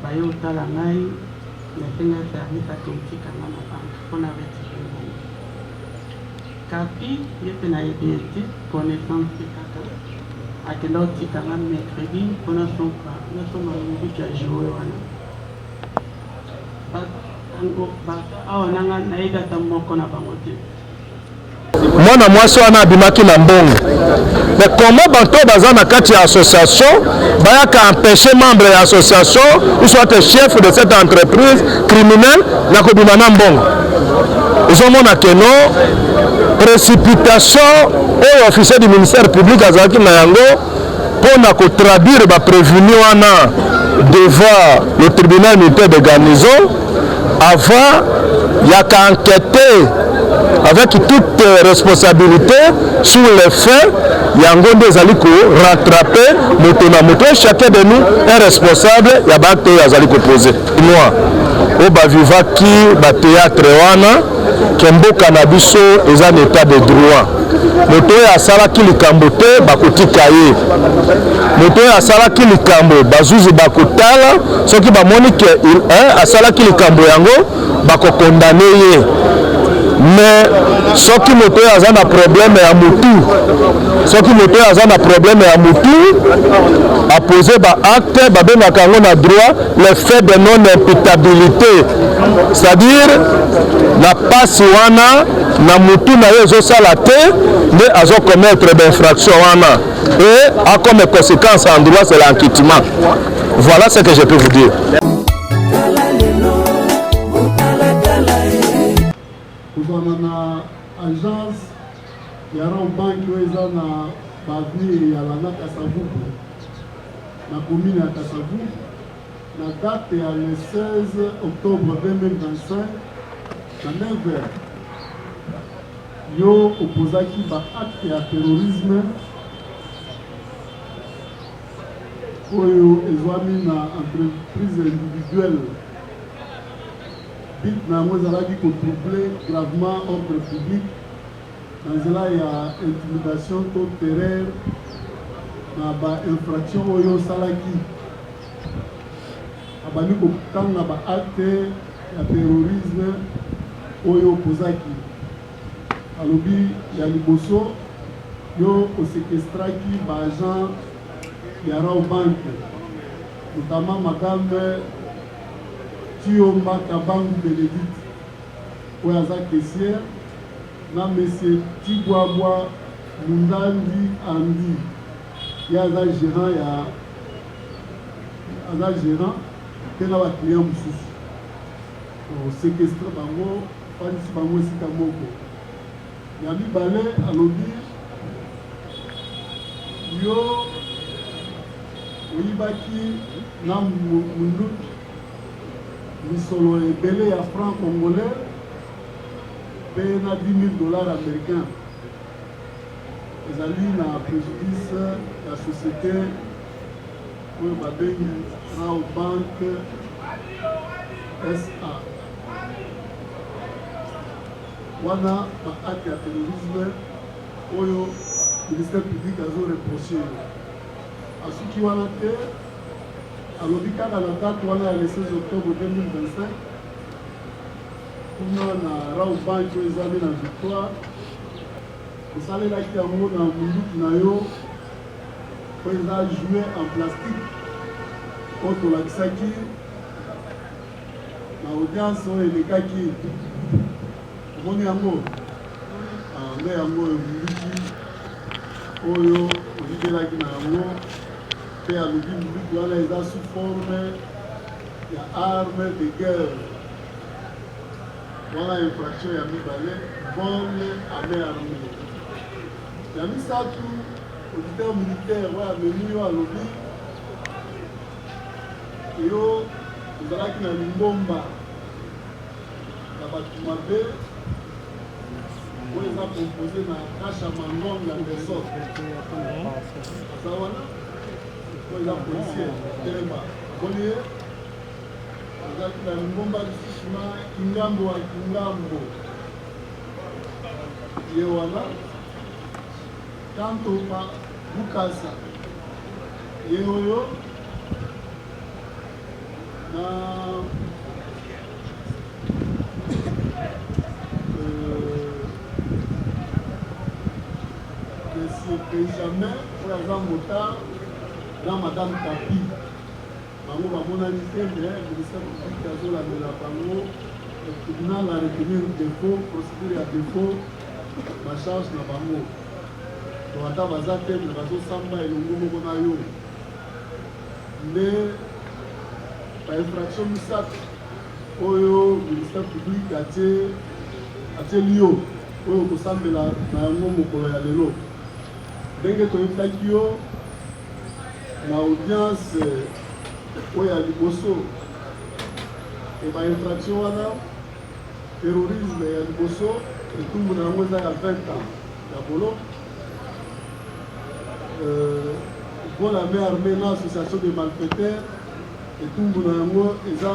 bayo tala ngai nasenga permis atontika nga na banque mpona retire ngongo kapi ye mpe nayebi ete connaissance mpe kaka akenda otika nga mercredi mpona nasomba mobiki ya jour wana awa nanga nayebi ata moko na bango te mwana mwasi wana abimaki na mbongo mais comment bato baza na kati ya association bayaka empêcher membre ya association ou soit chef de cette entreprise criminelle na kobima na mbongo ezomona keno précipitation oyo officier du ministère public azalaki na yango mpona kotraduire baprévenu wana devant le tribunal militaire de garnison avant yaka enquêter avec toute responsabilité sur les faits, yango nde ezali ko rattraper moto na moto. Chacun de nous est responsable ya bato yazali ko poser. Moi, o ba vivaki ba théâtre wana kemboka na biso eza en état de droit. Moto ya salaki likambo te bakotika ye. Moto ya salaki likambo bazuzi bakotala soki bamoni ke asalaki likambo yango bakokondane ye. Mais soki moto aza na problème ya mutu soki moto aza na problème ya mutu a poser ba acte babengaka yango na droit le fait de non imputabilité, c'est-à-dire na pasi wana na mutu na ye ezosala te nde azokommettre d'infraction wana et a comme conséquence en droit c'est l'enquêtement. Voilà ce que je peux vous dire. na agence ya Bank eza na bavie ya Lana Kasavubu na commune ya Kasavubu na date ya le 16 octobre 2025 na 9h yo opposaki ba acte ya terrorisme oyo ezwami na entreprise individuelle bit na yango ezalaki kotroubler gravement ordre public na nzela ya intimidation to terreur na bainfraction oyo osalaki abandi kokanga baacte ya terrorisme oyo opozaki alobi ya liboso yo osekestraki baagent ya Bank notamment madame Tiomba Kabangu Benedict oyo aza caissière na monsieur Tigwabwa Mundandi Andi ye aza gérant mpe na baclient mosusu osekestre bango fandisi bango esika moko ya mibale alobi yo oyibaki na munduki misolo ebele ya franc congolais pe na $10,000 américains ezali na préjudice ya société oyo babengi Bank SA wana baacte ya terrorisme oyo ministère public azoreproche asuki wana te alobi kaka na date wana ya le 16 octobre 2025 kuna na Bank oyo ezali na Victoire osalelaki yango na munduki na yo oyo eza joué en plastique oyo tolakisaki na audience oyo elekaki omoni yango nde yango oyo munduki oyo olidelaki na yango mpe alobi munduki wana eza sous forme ya arme de guerre wana infraction ya mibale bombe ame arme ya misatu auditeur militaire oyo amemi yo alobi yo ozalaki na lingomba na bato mabe oyo eza compose na kasha mangonga ndesot aza wana oyo eza policier telema aboni ye azalaki na lingomba lisusu na kingambo ya kingambo ye wana kanto pa bukasa ye oyo Monsieur Benjamin, pour exemple, dans Madame Tapi, bango bamonani te mais ministère public azolandela bango tribunal a retenir défaut procédure ya défaut bacharge na bango to ata baza te me bazosamba elongo moko na yo nde bainfraction misato oyo ministère public atieli yo oyo kosambela na yango mokolo ya lelo ndenge toyebisaki yo na audience oyo ya liboso bainfraction wana terrorisme ya liboso etumbu na yango eza ya 20 ans ya bolo vol à main armée na association de malfaiteurs etumbu na yango eza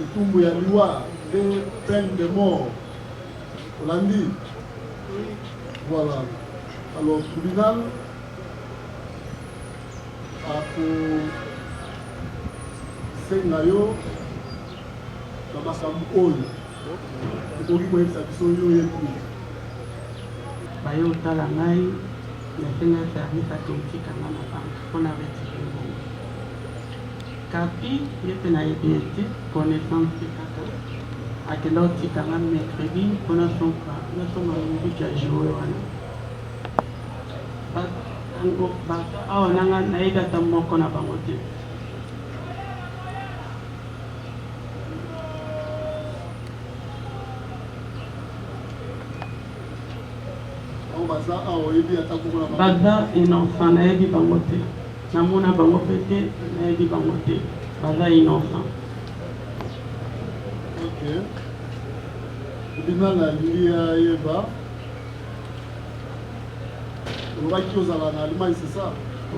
etumbu ya liwa de peine de mort olandi voilà alors tribunal akosenga yo na makambo oyo okoki koyebisa biso yo yebi bayotala ngai nasenga service akotikanga na banke mpona retire bongo kapi ye mpe nayebi ete connaissance mpe kaka akenda otikanga mercredi mpona nasomba mobiki ya jour wana awa nanga nayebi ata moko na bango te baza innocent nayebi bango te namona bango mpe te nayebi bango te baza innocent ok tribunal alingi ayeba olobaki ozala na Allemagne c'est ça?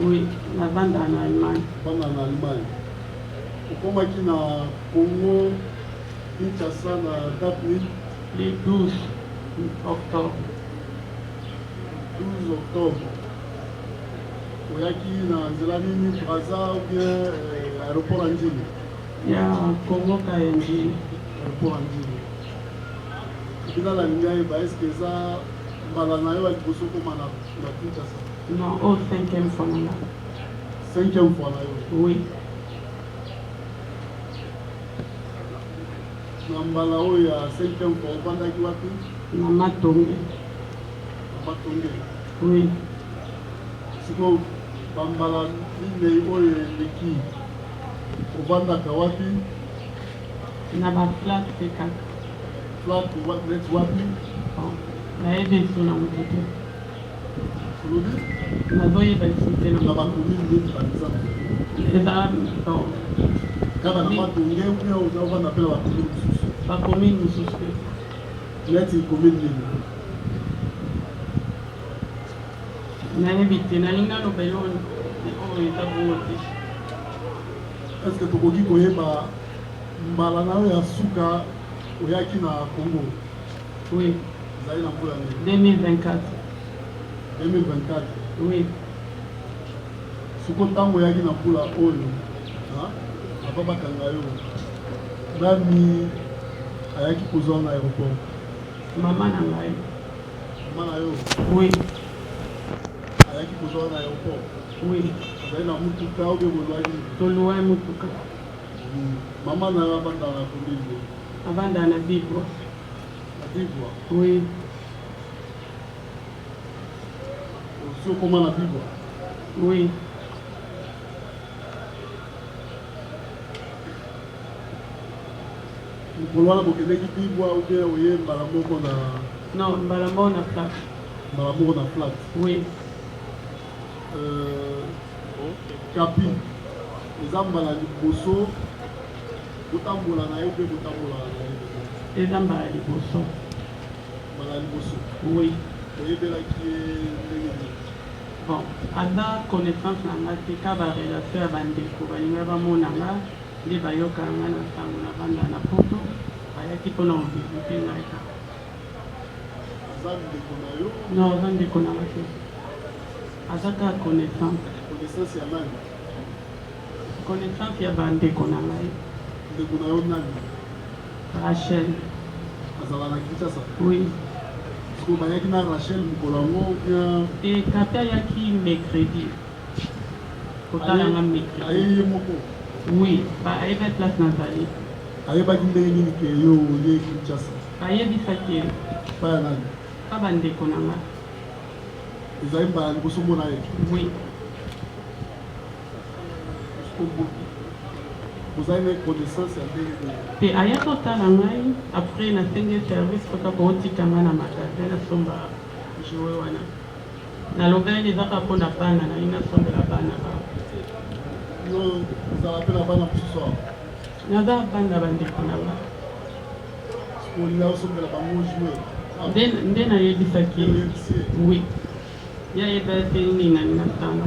Oui, navanda en Allemagne. Vanda en Allemagne. Okomaki na Congo Kinshasa na date nini? Le 12 octobre. 12 octobre. Oyaki na nzela nini Brazza ou bien aéroport Anjili? Ya Congo Kayenjili. Aéroport Anjili. Tribunal alingi ayeba eske eza mbala na yo ya liboso koma na Kinshasa? Non, au 5e fois là. 5e fois là? Oui. Na mbala oyo ya 5e fois ovandaki wapi? Na Matonge. Matonge? Oui. Siko bambala minei oyo eleki ovandaka wapi? Na ba flat te kaka. Flat net wapi? nayebi esu na moto te olobi nazoyeba esu te na bakomine neti par exemple eza kaka na matonge oyo ozovanda mpe na bakomine mosusu bakomine mosusu te neti komine nini nayebi te nalingi naloba yo oyo eza bongo te estce tokoki koyeba mbala na oyo ya suka oyaki na Congo? Oui. Ezali na mbula nini? 2024. 2024? Oui. Siko ntango oyaki na mbula oyo ava bakanga yo nani ayaki kozwa na aéroport? Mama na ngai. Mama na yo? Oui. Ayaki kozwa na aéroport? Oui. Azali na mutuka oyo bozwaki? Toluwa mutuka. Mama na yo avanda na komine? Avanda na Bigwa. Na Bigwa? Oui. Osi okoma na Bigwa? Oui. mokolo wana bokendeki Bigwa ou bien oye mbala moko na? Non, mbala moko na flat. Mbala moko na flat? Oui. Kapi eza mbala liboso botambola na yo mpe botambola na yo? Eza mbala liboso. Mbala liboso? Oui. oyebelaki ye ndenge nini? Bon, aza connaissance na nga te ka barelation ya bandeko balinga bamona nga nde bayokaka nga na ntango na banda na poto bayaki mpona kovisite ngai kaka. Aza ndeko na yo? Non, aza ndeko na nga te. Aza kaka connaissance. Connaissance ya nani? Connaissance ya bandeko na ngai. ndeko na yo nani Rachel. azala na Kinshasa? Oui. Parce que bayaki na Rachel mokolo yango bien Et Kapi ayaki mercredi. Kotalanga mercredi. ayeye moko? Oui, ayeba place Nathalie. ayebaki ndenge nini ke yo oye Kinshasa? Ayebisaki baya nani? pa bandeko na nga. ezali mbala liboso mona ye? Oui. bozali na connaissance ya ndenge nini? Pe aya kotala ngai après nasengi service kaka kootika nga na magasin nasomba joue wana. Nalobeli ezaka mpo na bana na ye nasombela bana bao. yo ozala mpe na bana mosusu awa? Naza bana bandeko na nga. olinga osombela bango joue? Nde nayebisaki oyebisi ye? oui. Ya yeba te nini nani natanga.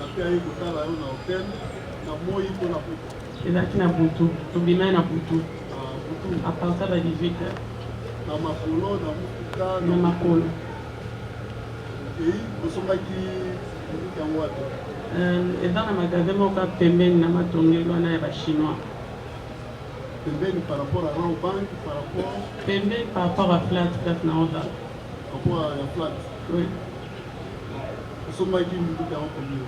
ape aye kotala yo na hotel na moi mpo na poto? Ezalaki na butu tobimai na butu butu apartir ba 18h na makolo na motuka na makolo. ei osombaki motuka yango wapi? Eza na magasin moko pembeni na matongelo wana ya bachinois. pembeni par rapport à Rao Bank, par rapport Pembeni par rapport à flat place na ozala. par rapport à la flat? Oui. osombaki motuka yango combien?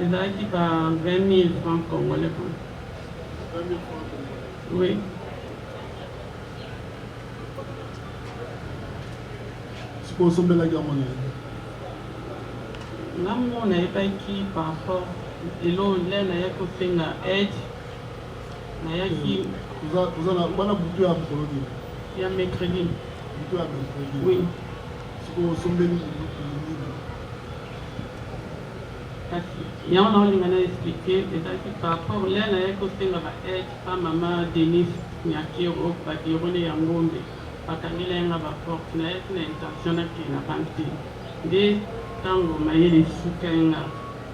Ezalaki ba 20 000 francs congolais. 20 000 francs congolais. Oui. sikoyo osombelaki yango nini? Namo nayebaki par rapport elo le nayaki kosenga aide nayaki wana butu ya mokolo nini? ya mercredi. butu ya mercredi? Oui. sikoyo osombeli nini? kasi yango naolinga na explike ezalaki par rapport le nayaki kosenga ba aide pa mama Denis Nyakiro badirone ya ngombe bakangela yanga baporte nayaki na intention nakee na banke nde ntango mayele esuka yanga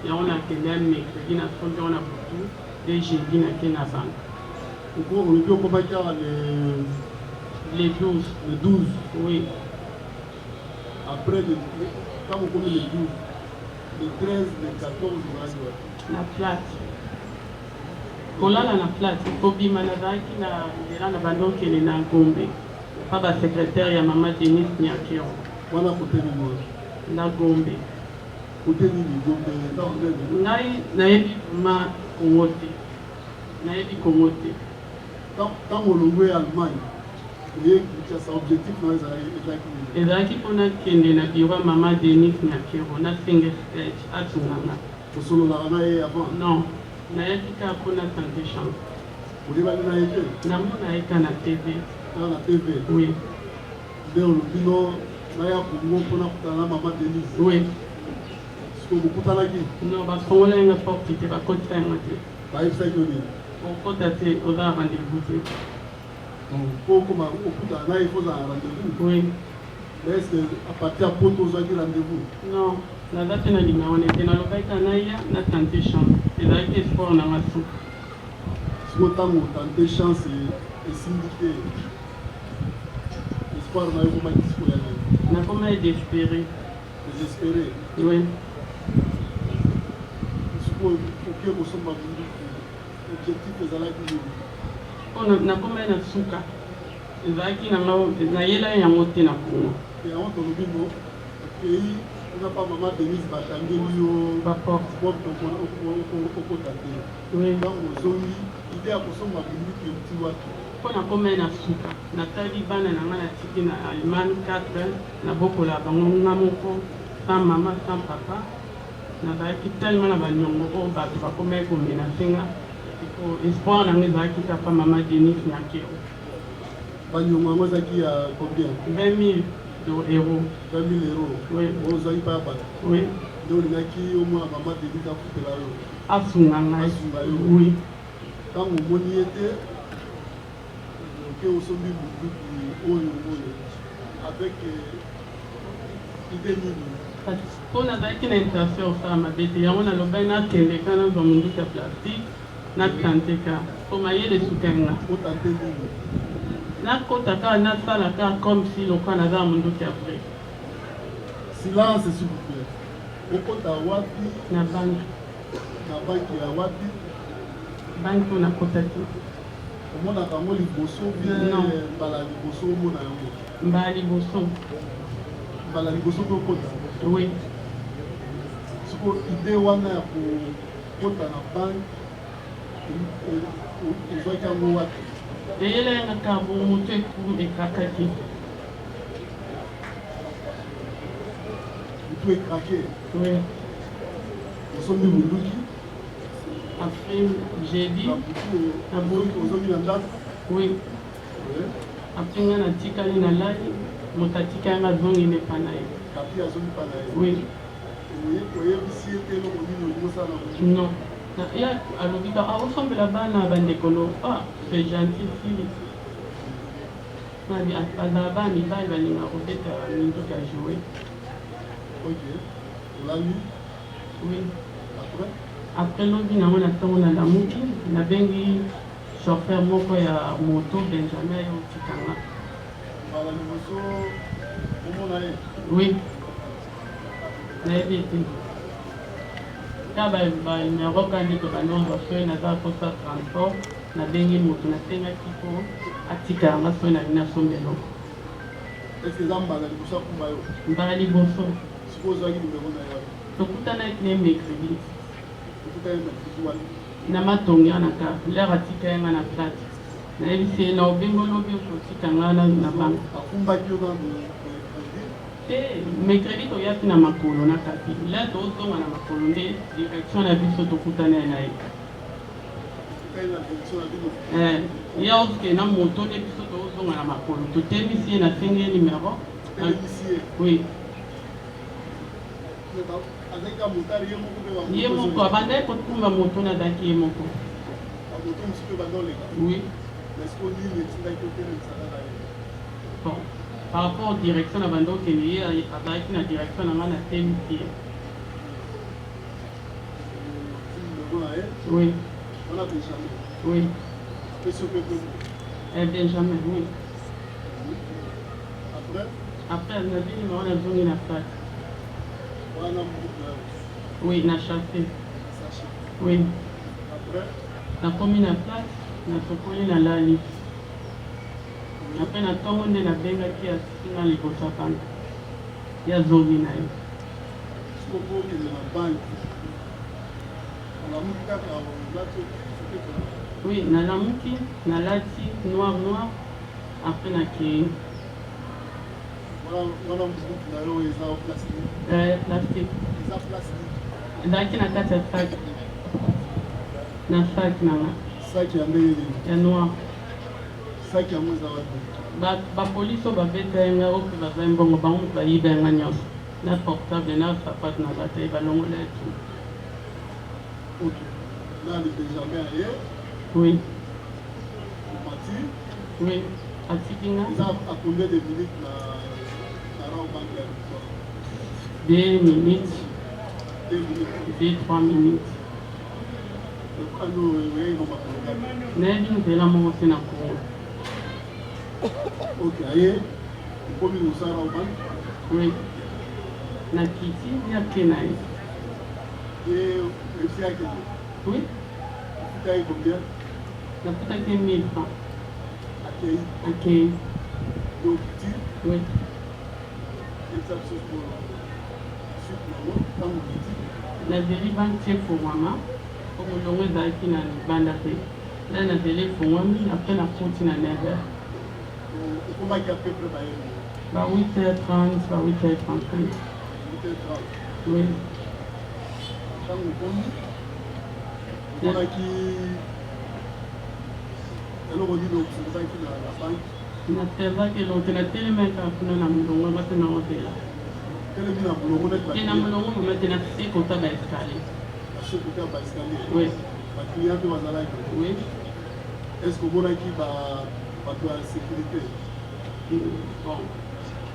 yango nakende ya mercredi nasombi yango na butu nde jeudi nake na banke. olobi okomaki awa le 12. le 12? Oui. après ntango okomi le 12 le 13 le 14 ozalaki wapi? Na plate kolala na plate kobima nazalaki na nzela na bandokele na ngombe pa basekretare ya mama Denis Nyakiro wana kote nini? na gombe kote nini gombe? ntango nini? ngai nayebi vraimen kongo te nayebi kongo te. ntango olongwe Allemagne oye Kinshasa objectif na ezalaki nini? ezalaki mpona kende na biro ya mama Denis Nyakiro nasenga stage atunganga. osololaka na ye avant? non nayaki kaka mpona tante chance. olibaki na ye te? namona ye ka na tv. na tv? oui. nde olobi no naya kongo mpona kutana na mama Denis? oui. siko bokutanaki? non bafongola yanga porte te bakotisa yango te. bayebisaki yo nini? okota te oza rendez-vous te. po okoma okutana na ye fozala rendez-vous? oui. mais est ce que à partir ya poto ozwaki rendez-vous? non naza te na linga wana te nalobaki naya na tante chance ezalaki espoir nanga suka. siko ntango tante chance esindi te espoir na yo komaki siko ya nini? nakoma ye désespéré. désespéré? oui. siko oke kosomba munduku objectif ezalaki nini? mpo nakoma ye na suka ezalaki nayela yango te na kongo. yango tolobi no okei mpona pa mama Denis batangeli yo baporte okota te. oui. ntango ozongi ide ya kosomba munduku euti wapi? mpo nakoma ye na suka natali bana na nga natiki na Allemagne 4 nabokola bango nga moko sans mama sans papa nazalaki talima na baniongo oyo bato bakoma ye komenase nga espoir nango ezalaki kaka mama Denis Nyakiro. baniongo yango ezalaki ya combien? 20 000 euros. 20 000 euros? oui. ozwaki pa ya bato? oui. nde olingaki omona mama Denis afutela yo? asunga ngai. asunga yo? oui. ntango omoni ye te oke osombi munduku oyo avec ide nini? mpo nazalaki na intention osala mabe te yango nalobai nakende ka nazwa munduku ya plastique natante ka mpo mayele esukanga. otante nini? nakota kaka nasala kaka comme si lokola naza munduku ya vrai. silence s'il vous plaît. okota wapi? na banke. na banki ya wapi? banque on a kotaki. Comment on a vraiment les bossos bien bala les bossos mon amour. Mbali bosso. Bala les bossos pour kota. Oui. Ce qu'on idée wana pour kota na banque. Ils ont qu'un mot. Et il y a un carbon monté pour les kakaki. Tout est craqué. Oui. Nous sommes des Moulouki. Après, j'ai dit. Nous sommes dans date. Oui. Après, on a tika li na lali. Motatika nga zongi ne panaye. Kapi a zongi panaye. Oui. Oui, ici était le non. Il y a l'hôpital. Ah, on semble là-bas, on a bandécolo. Ah, c'est gentil, fille. On a dit, là-bas, on va aller à l'hôpital, on va jouer. Ok. La nuit. Oui. Après. Après l'autre, on a la mouki. On a bien dit, chauffeur, mon frère, moto, Benjamin, au Tikanga. Voilà, le morceau, comment on a eu? Oui. On a été. Quand on a regardé que nous avons fait un transport, on a bien moto, on a fait un équipe à Tikanga, on a une assemblée. Est-ce que vous avez un bosso pour moi? Mbali bosso. Suppose que vous avez un numéro d'ailleurs. Tokutana ine mercredi. Tokutana mercredi. Na matongi anaka, lera tika yanga na flat. Na ebisi na obengo lobi okotika ngana na bank. Akumba kyo na mercredi to yaki na makolo na kati. Là to tonga na makolo nde direction na biso tokutana na ye. Ya oske na moto ne biso to tonga na makolo. To temisi na finge numéro. Oui. Ye moko abanda kotumba moto na daki ye moko. Oui. Bon, par rapport aux directions abanda okende azalaki na direction na nga na temisi. Oui. Oui. Benjamin, oui. Après, on a dit numéro na zongi na flat. Oui, na chassé. Oui. Na komi na place, na sokoli na lali. Après na tongo nde na bengaki ya singa liboso ya banka. Ya zongi na ye. Oui, na lamuki, na lati noir. Après na kei. Plastique. Ezalaki na kati ya sac. Na sac nanga. Sac ya ndenge ya noir. Sac yango eza wapi? Bapolisi oyo babeta yenga oyo mpe bazali mbongo bango bayiba yanga nyonso. Na portable na sapate na bataye balongola etu. Ok. Là, le Benjamin aye. Oui. Parti. Oui. Atiki nga. Eza à combien de minutes na rang banque ya victoire? 2 minutes. 3 minutes. Nayebi nzela moko te na Congo. Ok, aye. Okomi kosala rang banque? Oui. Na kiti ya ke na ye. Et réussi à quel? Oui. Tu as eu combien? Nakutaki 1000 francs. Accueilli. Donc, petit? Oui. Et ça, c'est pour maman, quand vous dites? Nazeli bantie fongwama po molongo ezalaki na libanda te. Là nazeli efongwami apres nakoti na 9h. Okomaki apres près baye? Ba 8h30, ba 8h35. 8h30. Oui. Ntango okomi omonaki eloko nini okosenzaki na banke? Natezaki eloko natelemaka kuna na molongo bate na hotela. Telemi na molongo neti na molongo mama te nase kota baescalier. Nase kota baescalier? Oui. Baclient mpe bazalaki? Oui. Est-ce que omonaki bato ya sécurité? Bon.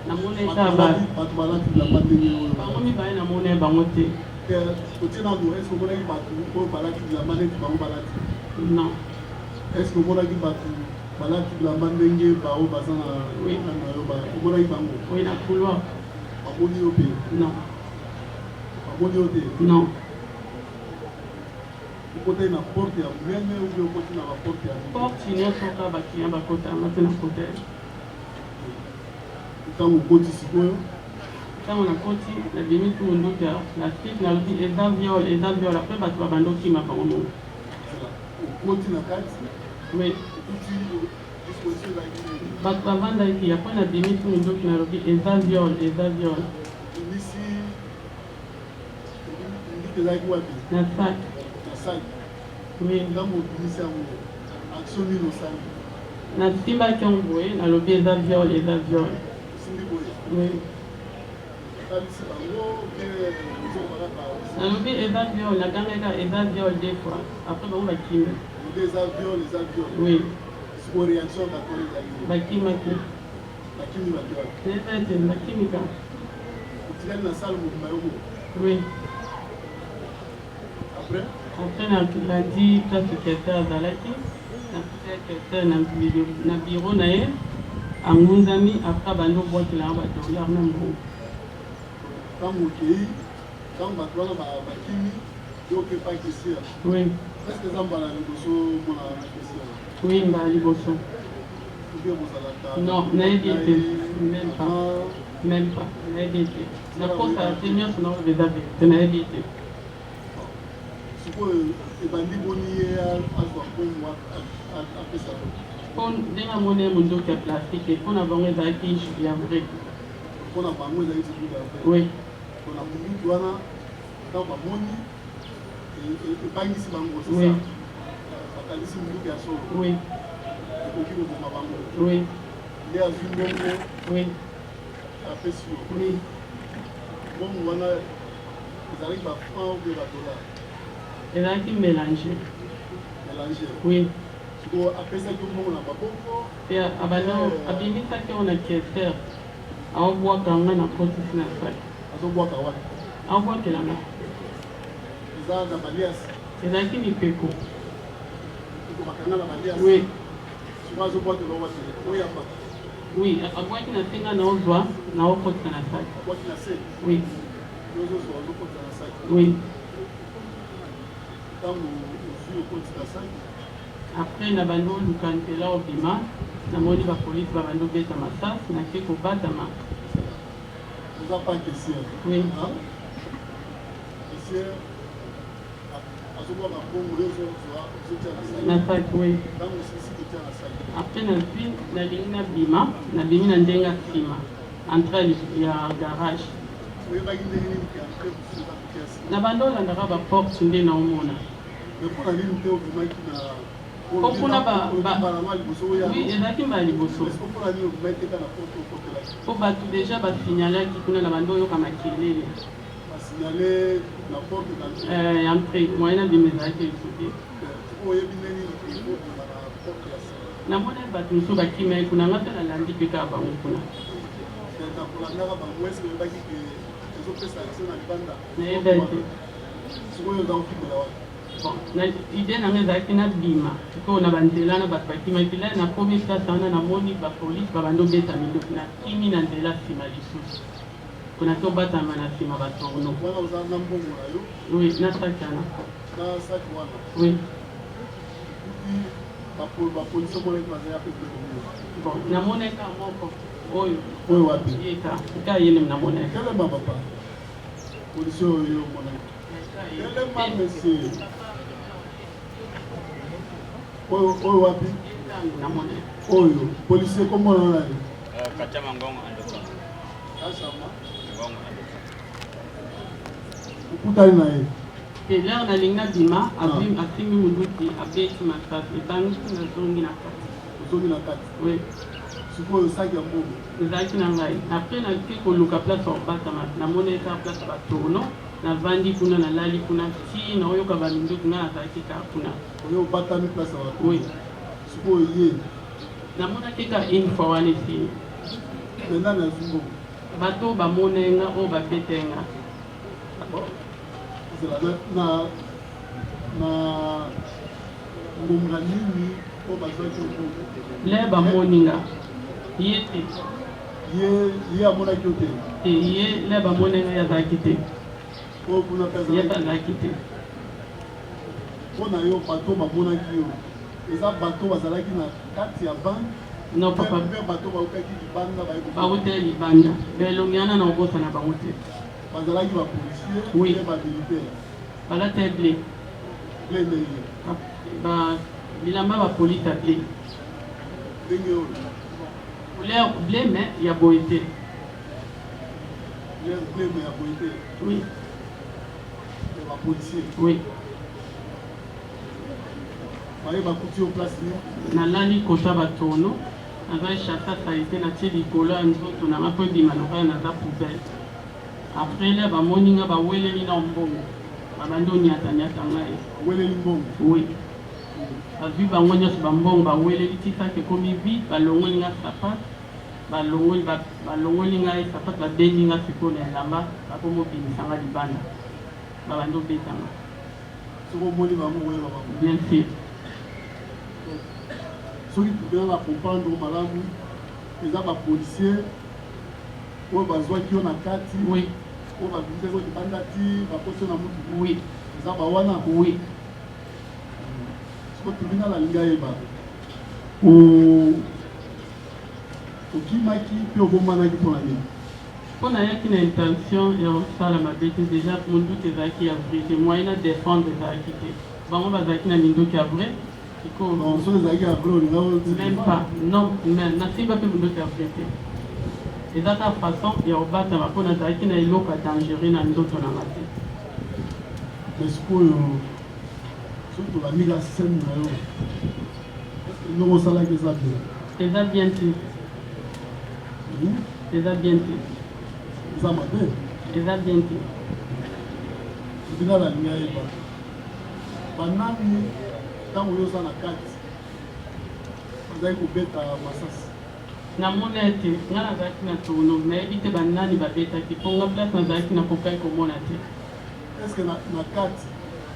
Namoni bato balati bilamba ndenge oyo bango mibale namoni bango te. Otie nano, est-ce que omonaki bato oyo balati bilamba neti bango balati? Non. Est-ce que omonaki bato balati bilamba ndenge bao baza na omonaki bango? Oui, na couloir. Bamoni yo mpe? Non. Bamoni yo te? Non. côté na porte ya même ou bien côté na la porte ya porte nyonso kaka bakiliya bakotanga te na kote ntango okoti sikoyo ntango nakoti nabimi tu ndoka na site nalobi eza viole apres bato babanda okima bango mongo okoti na kati oui bato bavandaki apres nabimi tu ndoki nalobi eza viole imisi ndiki ezalaki wapi na sac na sac oui ntango obimisi yango action nini osali nasimbaki yango boye nalobi eza viole osimbi boye oui otalisi bango mpe ozokaka nalobi eza viole nagangaka eza viole des fois apres bango bakimi ode eza viole oui siko réaction bakolo ezali bakimaki bakimi baviole nefete bakimika otikali na sale mobima yo moko oui après nadi place secrétaire azalaki secrétaire na bureau na ye angunzami apres bandi obwakelanga badollar na mbongo ntango okei ntango bato wana bakimi yo okepa kesiya oui estce eza mbala liboso mona na kesiya oui mbala liboso obie bozalaka non nayebi ete même pas nayebi ete nakosala te nyonso naoyo eza verité nayebi ete sikoyo ebandi boni ye azwa mbongo apesa mpo ndenge amoni ye mondoki ya plastique mpona bango ezalaki ya vrai mpona bango ezali tibuka oui mpona monduki wana ntango bamoni ebangisi bango oui sesa bakanisi monduki ya solo oui ekoki koboma bango oui nde azwi mbongo oui apesi yo oui mbongo wana ezalaki bafran obe badollar ezalaki mélange mélange oui sikoyo apesaki mbongo na maboko pe abimisaki yango na kieser aobwaka nga na kotisi na saki azobwaka wana aobwakelanga eza na balias ezalaki mipeko bakanga na balias oui siko azobwakela wate oyamba oui abwaki na se nga naozwa naokotisa na saki abwaki na se oui ozozwa ozokotisa na saki oui ntango ozwi okotisa na saki après na bando oluka nzela obima namoni bapolisi babandi obeta masasi nake kobatama oza pa kesier oui kesier azobwaka mbongo yo ozozwa ozotia na saki na saki oui ntango osilisi kotia na saki après nazwi nalingi nabimi na ndenge ya nsima entre ya garage oyebaki ndenge nini entre mosusu eza kokiasi na bando olandaka baporte nde naomona me mpona nini te obimaki na okuna balama liboso oya oui ezalaki mbala liboso mpona nini obimaki te kana porte okotelaki mpo bato deja basignalaki kuna na bando oyoka makelele basignale na porte entre moyen nabima ezalaki esoki oyebi ndenge nini obima na porte ya sima namoni bato mosusu bakimai kuna nga mpe nalandi mpe kaka bango kuna na kolandaka bango eske oyebaki ke ezopesa action na libanda nayeba ete sikoyo oza kofimela wana bon ide nanga ezalaki nabima sikoyo na banzela na bato bakimaki la nakomi place wana namoni bapolisi babandi obeta mindoki nakimi na nzela nsima lisusu mpona te obatama na nsima batorno wana oza na mbongo na yo oui nasaki wana na saki wana oui bapolisi omonaki bazali ape pekomo bon namoneka moko oyo wapi yeka eka yene namoneka telema papa polisi oyo omonaki telema monsieur oyo wapi namoneka oyo polisi ekomona nani Kachama Ngongo Andoka. asama Ngongo Andoka. okutani na ye lere nalingi nabima asimbi monduki abeti makasi ebangisi nazongi na kati ozongi na kati oui sikoyo osaki ya mbongo ezalaki na ngai apres nake koluka place obatama namoneka place batorno navandi kuna nalali kuna ti naoyoka baminduki ngai nazalaki kaka kuna oyo obatami place ya bato oui sikoyo ye namonaki ka une fois wana esili maintenant nazwi mbongo bato bamonenga oyo babetenga ezala na ngonga nini oyo bazwaki mbongo le bamoninga ye te ye amonaki yo te te ye le bamonenga ye azalaki te oyo kuna mpe ye mpe azalaki te mpona yo bato bamonaki yo eza bato bazalaki na kati ya banke non papa mpe bato baukaki libanda bautela libanda belongi wana na obosana bango te bazalaki bapolisier Oui. mpe bamilitaire balata ble ble ndenge bilamba bapolita ble ndenge oyo couleur ble mais ya boye te ble me ya boye te oui ya bapolisier oui baye bakuti yo place nini nalali kota batono naza echassa salite natie likolo ya nzoto nanga mpo ebima lokola naza poubele après le bamoninga baweleli na mbongo babandi oniataniata ngai aweleli mbongo oui bazwi bango nyonso bambongo baweleli tisaki ekomi vide balongoli nga sapate balongoli ngai sapate babendi nga sikoyo na elamba bakomobimisanga libanda babandi obetanga soki omoni bango oyeba bango bien sûr soki tokena na comprendre malamu eza bapolisier oyo bazwaki yo na kati oui oyo babimisi libanda ti bakosi na mutu oui eza bawana oui soki tribunal alingi ayeba okimaki mpe obomanaki mpona nini mpo nayaki na intention ya kosala mabe te déjà monduki ezalaki ya vrai te moyen na défendre ezalaki te bango bazalaki na mindoki ya vrai non soki ezalaki ya vrai olinga même pas non mais nasimba mpe mindoki ya vrai te eza ta façon ya kobatama mpo nazalaki na eloko ya dangereux na nzoto nanga te mais sikoyo soki tolamika scène na yo ndenge osalaki eza bien eza bien te eza bien te eza mabe eza bien te tribunal alingi ayeba banani ntango oyo oza na kati bazali kobeta masasi namona ete nga nazalaki na tourno nayebi te banani babetaki mpo nga place nazalaki na kokai komona te estce na kati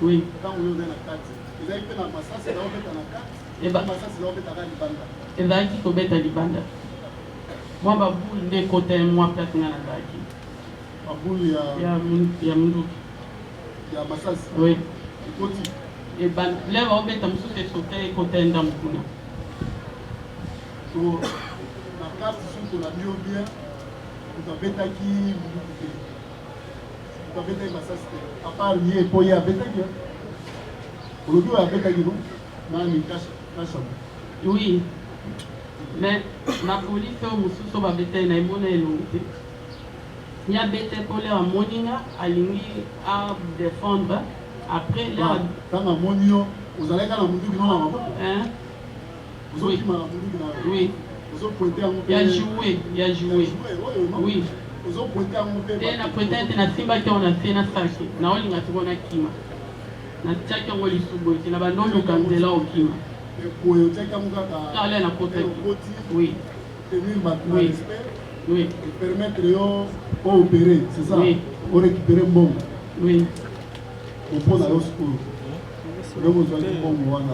oui ntango oyo ozali na kati ezali mpe na masasi ezaobeta na kati masasi ezaobetaka libanda ezalaki kobeta libanda mwa babule nde ekota ye mwa place nga nazalaki babule ya munduki ya masasi oui ekoti leva obeta mosusu esote ekota ye ndambo kuna so na kati soki tolabi yo bien moto abetaki munduki te moto abetaki masasi te apart ye mpo ye abetaki olobi oyo abetaki no nani kasha oui mais na polisi oyo mosusu oyo babeta ye na emona elongi te ya bete mpo lero amoninga alingi adéfendre après ntango amoni yo ozalaki na munduki no na maboko ozokima na munduki na oui ozopointe yango ya joué oui ozopointe yango mpe te na pointe ete nasimbaki yango na se na saki naolinga siko nakima natiaki yango lisubu ete na bando oluka nzela okima boye otiaki yango kaka ale nakotaki okoti oui tenir bato na respect oui permettre yo oopérer c'est ça oui orécupérer mbongo oui opona yo sikoyo ndenge ozwaki mbongo wana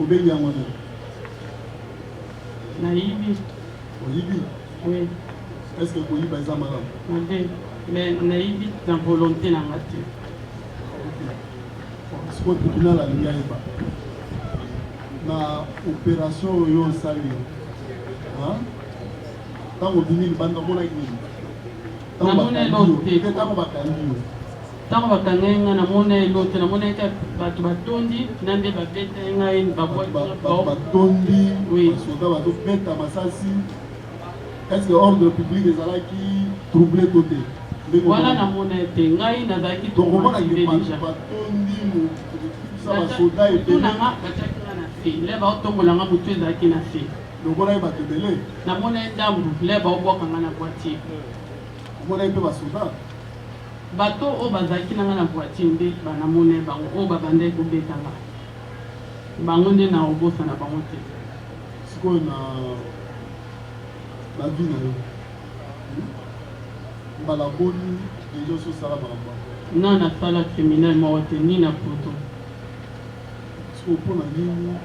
obengi yango nini nayibi oyibi oui est ce que koyiba eza malamu mabe mais nayibi na volonté nanga te sikoyo tribunal alingi ayeba na opération oyo osali ntango obimi libanda omonaki nini ntango bakangi yo ntango bakangai nga namona elo te namonaki bato batondi na nde babeta ngai batondi basoda bazobeta masasi estce ordre public ezalaki trouble to te wana namona ete ngai nazalaki tokomonaki batondi basoda etunanga batiaki nga na se le baotombolanga motu ezalaki na se lokola ye bato ebele namona ye ndambu le baobwakanga na voiture omona ye mpe basoda bato oyo bazalaki nanga na voiture nde banamona ye bango oyo babandaki kobetanga bango nde na obosana bango te sikoyo na vie na yo mbala boni deja ososala makambo non nasala criminel moko te ni na poto sikoyo mpona nini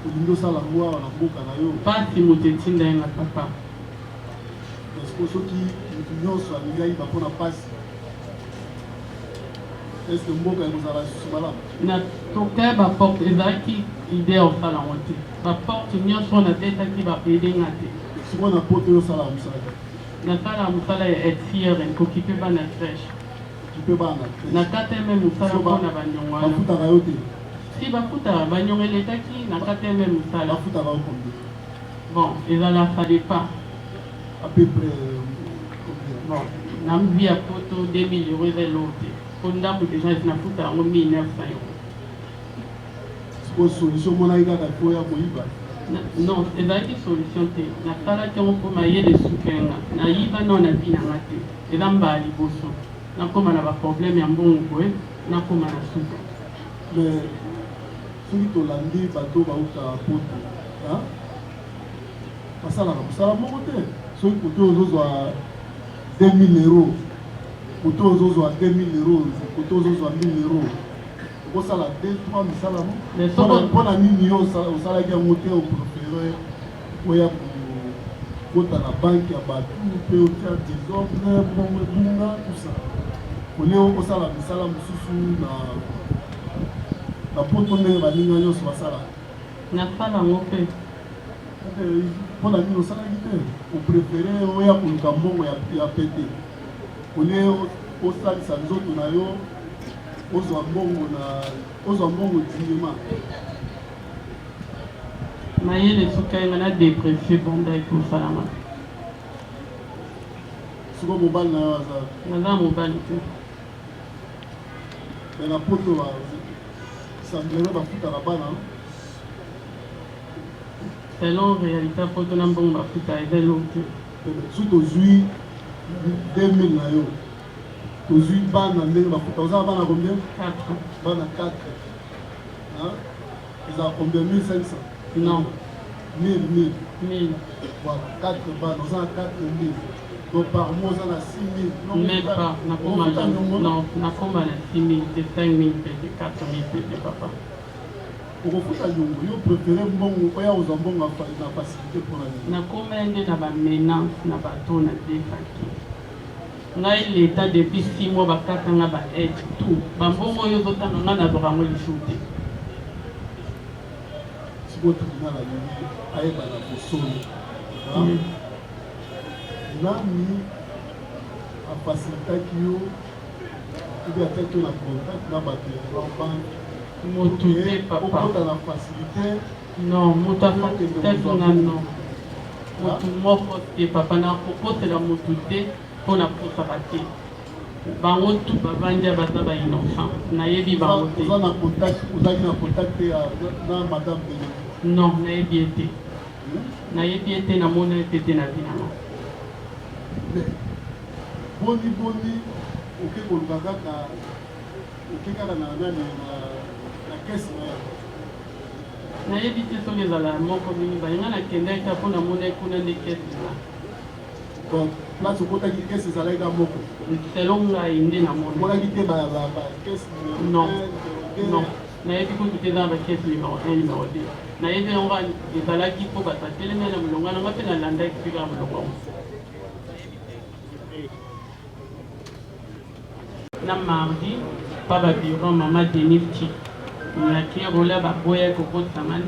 olingi osala ngo awa na mboka na yo mpasi moto etinda ye na papa parceke soki motu nyonso alingi ayiba mpona mpasi est-ce que mboka ekozala lisusu malamu na toke baporte ezalaki ide ya kosala yango te baporte nyonso nabetaki bapedenga te sikoyo na poto oyo osala mosala nasala mosala ya etiere ekoki mpe bana crèche mpe bana na kateme mosala mpona banyongo wana bafutaka yo te si bafutaka banyongo eletaki na kateme mosala bafutaka yo combien bon ezala ça dépend à peu près bon na mbi ya poto 2000 euro eza eloo te po ndambo deja nafuta yango 1900 euro sikoyo solution monaki kaka po ya koyiba non ezalaki solution te nasalaki yango mpo mayele sukenga nayiba no na vi nanga te eza mbala liboso nakóma na baproblème ya mbongo boye nakóma na suka mais soki tolandi bato bauta poto basalaka mosala moko te soki koto ozozwa 2000 euro koto ozozwa 2000 euro koto ozozwa 1000 euro okosala 2-3 misala mpona nini yo osalaki yango te oprefere oya kota na banke ya bato mpe otia desordre bongo ebunga tusa kolie okosala misala mosusu na poto ndenge baninga nyonso basala nasala yango mpe mpona nini osalaki te oprefere oya koluka mbongo ya pete kolie osalisa nzoto na yo ozwa mbongo dinyema mayele sukayenga na dépressé banda ekosalama siko mobali na yo aza naza mobali te me na poto semblere bafutaka bana selon réalité poto na mbongo bafuta eza eloo te soki tozwi 2000 na yo tozwi bana ndenge bafuta ozala bana combien 4 bana 4 ezala combien 1500 non 1000 1000 voilà 4 bana ozala 4000 donc par mois oza na 6000 même pas nakóma na 6000 te 5000 pete 4000 pete papa okofuta nyongo yo préféré mbongo oya ozwa mbongo na facilité mpona nini nakóma ende na bamenance na bato na defaki ngai leta depuis 6 mois bakatanga baaide tout bambongo oyo ozotanga ngai nazwaka yango lisu te sikoyo tribunal alingi ayebana bosolo nani afacilitaki yo obi ataki yo na contact na bato ya banke motu te papa okota na facilité non moto afacilitatanga non motu moko te papa nakokosela motu te mpo na posaka te bango tu bavandi baza bainnocent nayebi bango te ozalaki na contact na madame Bénédicte non nayebi ete nayebi ete namoni ete te na vi nango boni oke koluka kaka oke kaka na nani na kesi na yo nayebi te soki ezala moko mingi balinga nakendaki ta mpo namoni kuna nde kesi eza donc place okotaki kesi ezalaki ka moko selon ngai nde namoni omonaki te bakesi non nayebi kutu te eza bakesi numéro 1 numéro 2 nayebi yango ezalaki mpo bato atelemi na molongo nanga mpe nalandaki mpika ya molongo yango na mardi pa babiro mama Denis Ti yaki rola baboya kokosama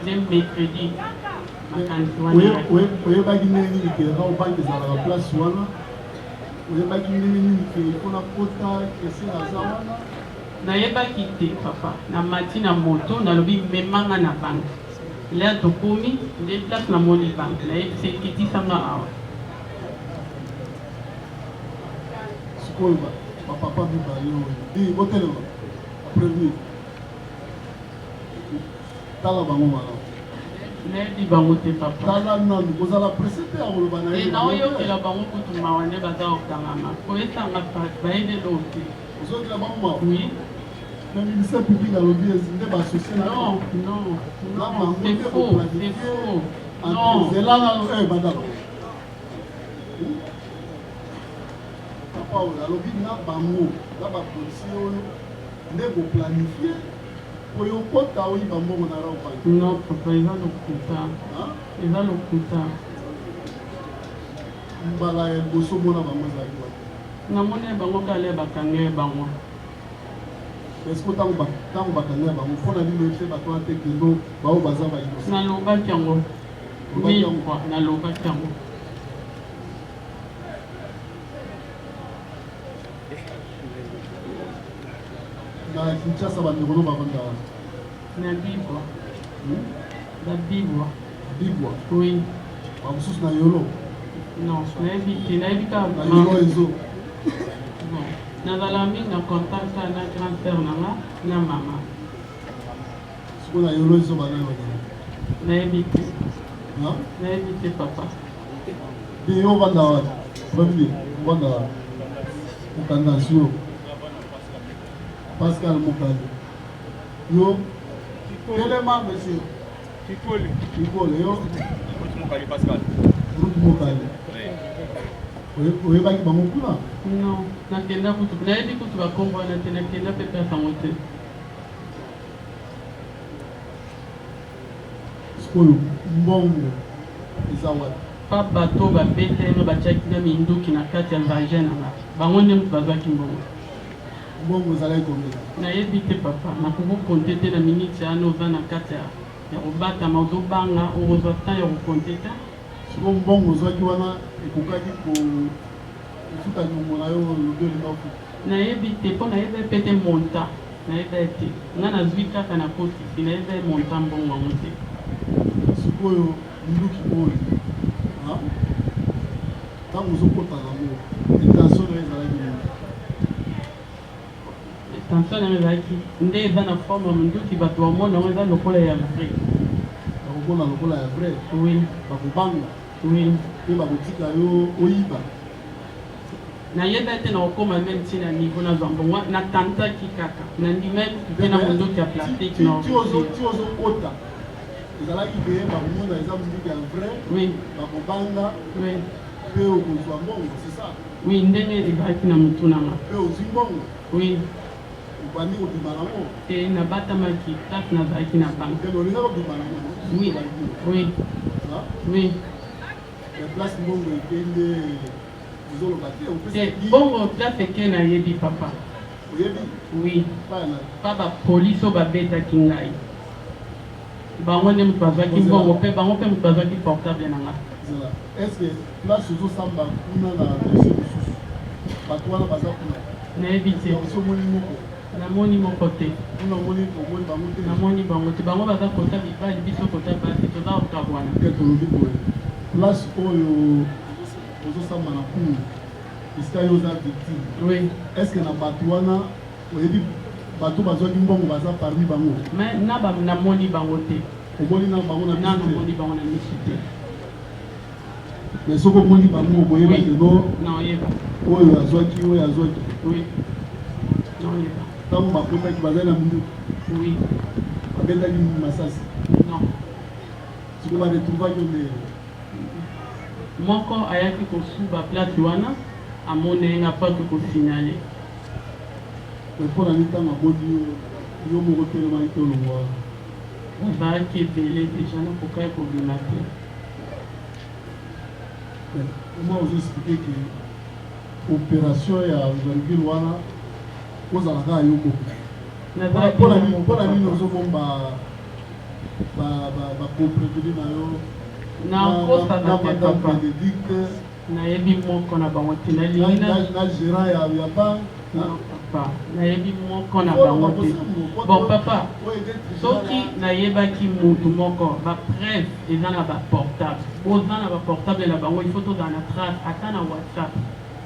nde mercredi makanisi wana oyebaki ndenge nini ke na obanke ezalaka place wana oyebaki ndenge nini ke mpona kota kesi aza wana nayebaki te papa na mati na moto nalobi memanga na banke lea tokomi nde place namoni banke nayebisi ekitisanga awa sikoyo bapapa mibale oyo botelema aprevenu tala bango malamu nayebi bango te papa tala nanu kozala presse te ya koloba na ye naoyokela bango kutu mawa nde baza kokangama koyesanga bayebelo te ozokela bango mawa oui na ministère public alobi nde baasocie na non c'est faux non zelana badala papa oyo alobi na bango na bapolisier oyo nde boplanifie oyo okota oyiba mbongo na raobanke non papa eza lokuta mbala ya liboso mona bango ezalaki wapi namoni bango kale bakanga bango est-ce que tant que bakanga ba mo fona ni le ba to te kendo ba o baza ba ino na loba kyango oui na loba kyango na Kinshasa ba ndeko ba banda na bibwa la bibwa bibwa oui ba mususu na yolo non na évité na évité na yolo ezo nazala mingi na contact na grand sœur nanga na mama siko na yolo ezo ba na évité na évité papa bi yo banda wa premier banda mukandasio Pascal Mokali. Yo, élément, monsieur. Kikole, yo. Mokali Pascal. Mokali. Oui, baki ba mokuna. Non, nakenda kutu. Na yebi kutu ba kombo na tena kenda pepe sangote. Skolo mbongo. Isawa. Pa bato ba bete no ba chaki na minduki na kati ya vagina na. Bango nde mutu bazwaki mbongo. Mbongo zalai kombe. Na yebi te papa, na kuku konte te na miniti ano oza na kati ya kobatama ozobanga ozwa temps ya kokonte te. Siko mbongo ozwaki wana ekokaki kofuta nyongo na yo lobeli bafu. Na yebi te mpo na yeba pe te monta. Na yeba te. Nga nazwi kaka na kotisi na yeba monta mbongo yango te. Sikoyo nduki oyo. Ntango ozokota nango intention na yo ezalaki nini? Tension na ezalaki nde eza na forme ya monduki bato bamona yango eza lokola ya vrai. Bakokona lokola ya vrai. Oui. Bakobanga. Oui. Mpe bakotika yo oyiba. nayeba ete na okoma meme ntina niveau nazwa mbongo natantaki kaka nandimaki mpe na mondoki ya plastique na ti ozokota ezalaki ke bakomona eza mondoki ya vrai bakobanga mpe okozwa mbongo c'est ça oui ndenge ezalaki na motu nanga mpe ozwi mbongo oui obandi kobima nango te nabatamaki place nazalaki na banke olinga kobima nango oui oui oui mais place mbongo ekende bongo place eke nayebi papa oui pa bapolisi oyo babetaki ngai bango nde moto bazwaki mbongo mpe bango mpe moto bazwaki portable na ngai estce place ozosamba kuna na dosie mosusu bato wana baza kuna nayebi te omoni moko namoni moko te namoni bango te bango baza kota mibali biso kota basi toza kokabwana tolobi boye place oyo ozosamba na kunu esika yo oza victime oui est ce que na bato wana oyebi bato bazwaki mbongo baza parmi bango mais namoni bango te omoni na bango na namoni bango na misu te mais soki omoni bango okoyeba lelo naoyeba oyo azwaki oyo azwaki oui naoyeba ntango bakotaki bazali na mundu oui babetaki masasi non siko baretrouvaki onde moko ayaki kosuba place wana amone nga paki kosignale mpona nini ntango abodi yo moko telemaki te olongwa bazalaki ebele deja nakokaki kobima te oma ozoexplike ke opération ya envergure wana ozalaka yo moko mpona nini ozomona bacompréveni na yo nakosaka te papa Bénédicte nayebi moko na bango te nalingi na gérant ya banque papa nayebi moko na bango te bon papa soki nayebaki mutu moko bapreuve eza na baportable oza na baportable na bango il faut tozala na trace ata na whatsapp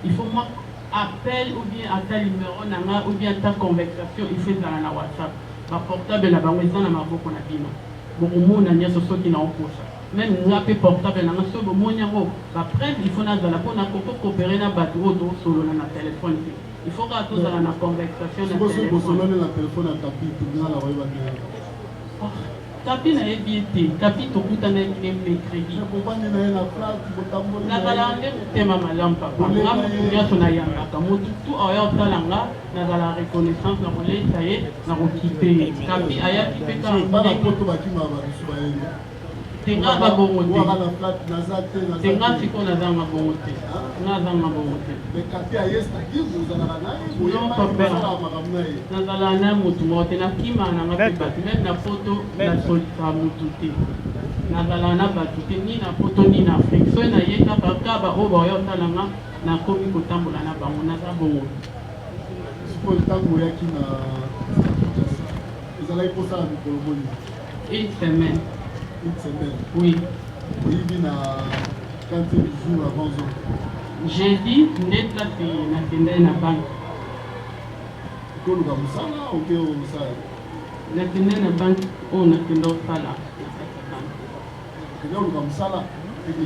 il faut moi appel ou bien ata numéro na nga ou bien ata conversation il faut ezala na whatsapp baportable na bango eza na maboko na bino bokomona nyonso soki naokosa même nga mpe portable nanga soki bomoni yango bapreuve il faut nazala mpona kokokopere na bato oyo tosolola na telefone te il faut kaka tozala na conversation na telefone ya tapi tobinala bayebaki tapi nayebi ete tapi tokutanaki ne mercredi nazala nde motema malamu papa nga motu nyonso nayambaka motu tu oya otala nga nazala reconnaissance na kolesa ye na kokipe ye tapi ayaki mpe te Tenga ba bongo te. Wala na flat nazate na. Tenga siko na zanga bongo te. Na zanga bongo te. Mais kapi ayesta ki vous en avez Non papa. Na zala na mutu mote na kima na ngapibati même na photo na solta mutu te. Na zala na batu te ni na photo ni na Afrique. So na yeka kaka ba oba yo talanga na komi kotambola na bango na za bongo. Pour le temps où il y a qui n'a ils allaient pour ça avec le bon. Une semaine. Une semaine. Oui. Il vient à 15 jours avant ça. J'ai dit net la fille na kende na banque. Ko lu comme ça là ou que ça. Na kende na banque o na kendo sala. Que lu comme ça là.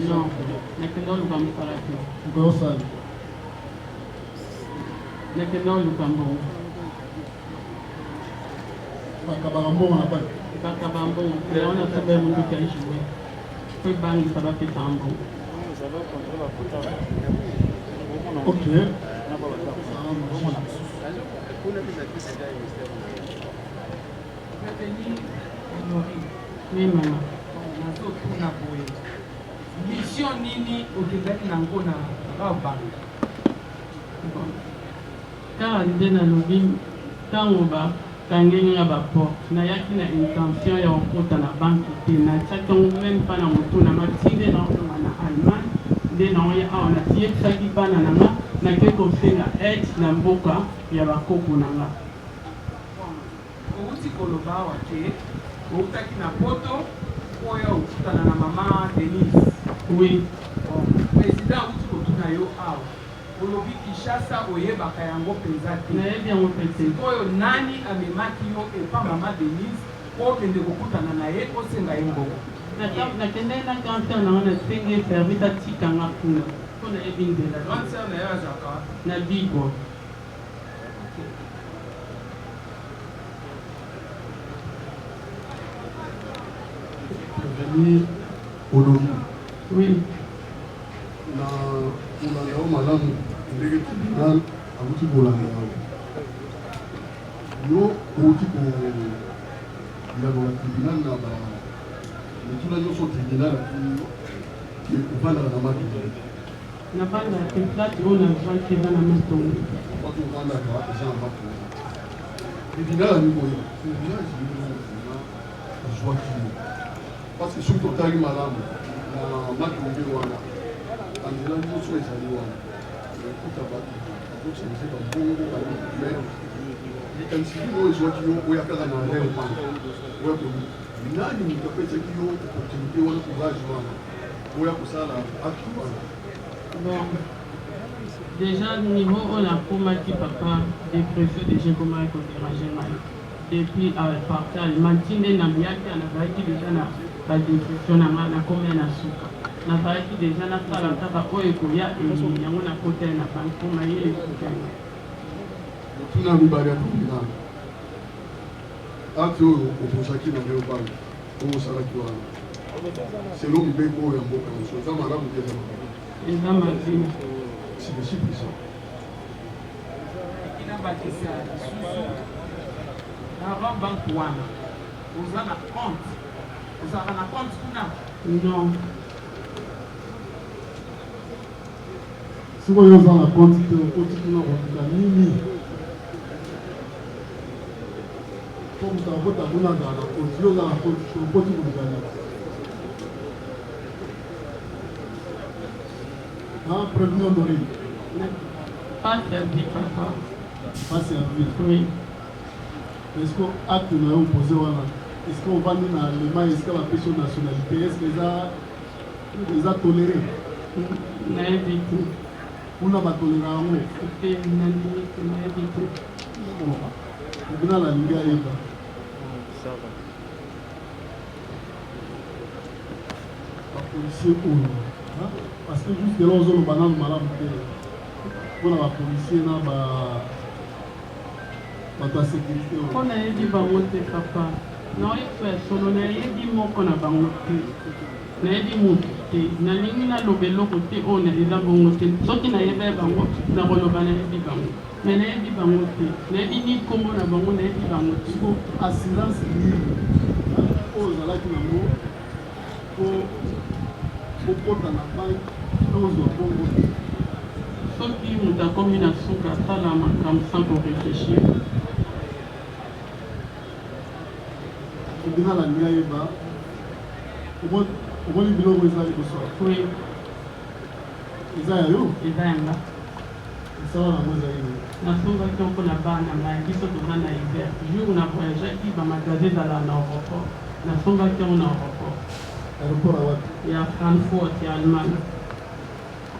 Non. Na kendo lu comme sala. Ko ça. Na kendo lu kambo. Kakabarambo na banque. Kakabambo, on a très bien monde qui a joué. Puis bang, ça va faire tambo. Ok. Oui, maman. Mission nini okizaki nango na Rabat. Car l'idée na lobi tango ba kangenga ba port na yaki na intention ya okota na banque te na chaton même pas na moto na matinde na Allemagne de na ya ona tie saki bana na ke ko fenga aide na mboka ya bakoko nanga. Outi koloba wake outaki na poto oyo okutana na mama Denise. Oui. Président outi kotuna yo awa. Olobi Kinshasa oyebaka yango penza te. Na bien opete. Oyo nani amemaki yo epa mama Denise okende kokutana na ye osenga ye mboko. Na kende na cancer na wana senge service atikanga kuna. Kuna ebindela. Cancer na yo azaka na bigo. Venir au Lomé. Oui. Na kulanga o malamu ndege tribunal abuti kulanga yo uti ko ya ko tribunal na ba mituna nyonso tribunal ki kupanda na maki Na banda ya plate ona vanki bana mastongo. watu kupanda kwa za maki tribunal ni boyo tribunal ni boyo na joie qui parce que surtout tali malamu na maki ngiro wana andela nyonso ezali wana ekuta bato akosenise bambongo bamer likanisi bino ezwaki yo oyakaka na rel wana oya komi nani moto apesaki yo opportunité wana courage wana oya kosala acte wana. Bon, déjà niveau on a combattu papa dépression déjà comment il faut déranger mal. Depuis à partir Allemagne na miaka na baiki déjà na ba dépression na combien na suka. Na baiki déjà na sala kaka oyo koya et yango na côté na banque pour mailler les soutiens. Tuna mibali ya tribunal acte oyo opusaki na rel bank oyo osalaki wana selo mibeko oyo ya mboka nyonso eza malamu te eza mabe. Eza mazima. C'est le chiffre ça. ina bakisa lisusu na banque wana oza na compte ozalaka na compte kuna. Non. Soki oyo oza na compte te okoti kuna kotika nini po moto akota kuna azala na compte yo oza na compte te okoti kotika nini. Prévenir honoré. Pas servi papa. Pas servi. Oui. Est-ce que acte na opposé wana? Est-ce qu'on va venir en Allemagne? Est-ce qu'il y a la question de nationalité? Est-ce que les a toléré? Nayebi te. On a pas toléré en haut. Te na limite nayebi te. On a la ligue à Eva. Ça va. La policier où? Parce que juste là, on a un banane malade. On a la policier là, la sécurité. On a dit bango te papa. Non, il faut solo na yebi moko na bango te. Na yebi mutu te. Na lingi na lobelo kote o na eza bango te. Soki na yeba bango na koloba na yebi bango. Mais na yebi bango te. Na yebi ni kombo na bango na yebi bango te. Assurance libre. Oh, zalaki nango pour porter la banque, nous avons ceux qui ont la combinaison comme ça pour réfléchir. Dans la nuit, au moins, il y a oui. ils ont eu. Ils ont Ça va, la mosaïque. nasonga toko na bana na biso toza na hiver jour na voyageaki bamagasin ezala na aéroport nasonga toko na aéroport Aéroport à wapi? ya Frankfurt ya Allemagne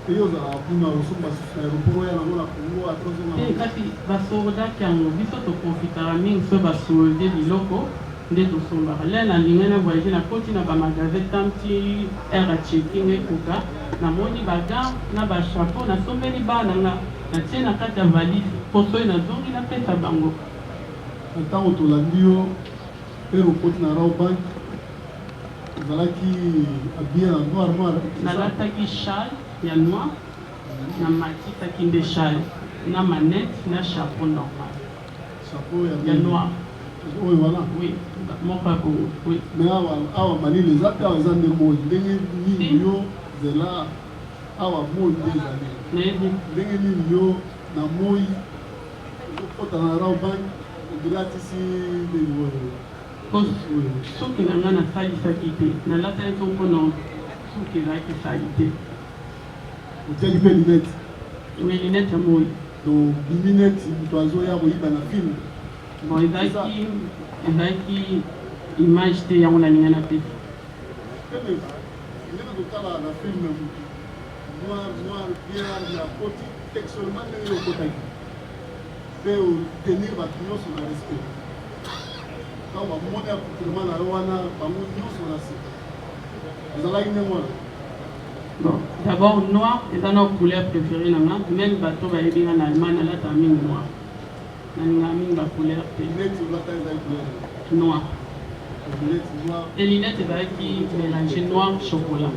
Iyo za kuna usumba aéroport ya nango na Congo atozonga. Kasi basoldaki yango biso toprofitaka mingi so basolde biloko nde tosombaka le na ndingai na voyage nakoti na bamagasin tanti aire checking ekoka namoni bagan na bachapeau nasombeli bana nga natie na kati ya valise poso oyo nazongi napesa bango ntango tolandi yo aéroport na Raobank ezalaki habillé na noir nalataki chal ya noir na matisaki nde chal na manette na chapeau normal chapeau ya noir oyo wana oui moko ya bongo oui mais awa malili eza te awa eza nde moi ndenge nini yo zela awa moi nde ezali nayebi ndenge nini yo na moi okota na Raobank obilatisi ndenge oyo soki na ngai nasalisaki te nalataki to mpona soki ezalaki sali te otiaki mpe linete oui linete ya moi donc biminete moto azoya koyiba na filme bon ezalaki image te yango nalinga na pesi ndenge totala na filme noir vierge na koti textuellement ndenge okotaki mpe otenir bato nyonso na respect ntango bamoni accoutrement na yo wana bango nyonso na sika ezalaki ndenge wana bon d'abord noir eza na couleur préférée na nga même bato bayebi nga na allemagne alataka mingi noir nalingaka mingi bacouleur te linete olata ezali couleur noir linete noir et linete ezalaki mélange noir chocolat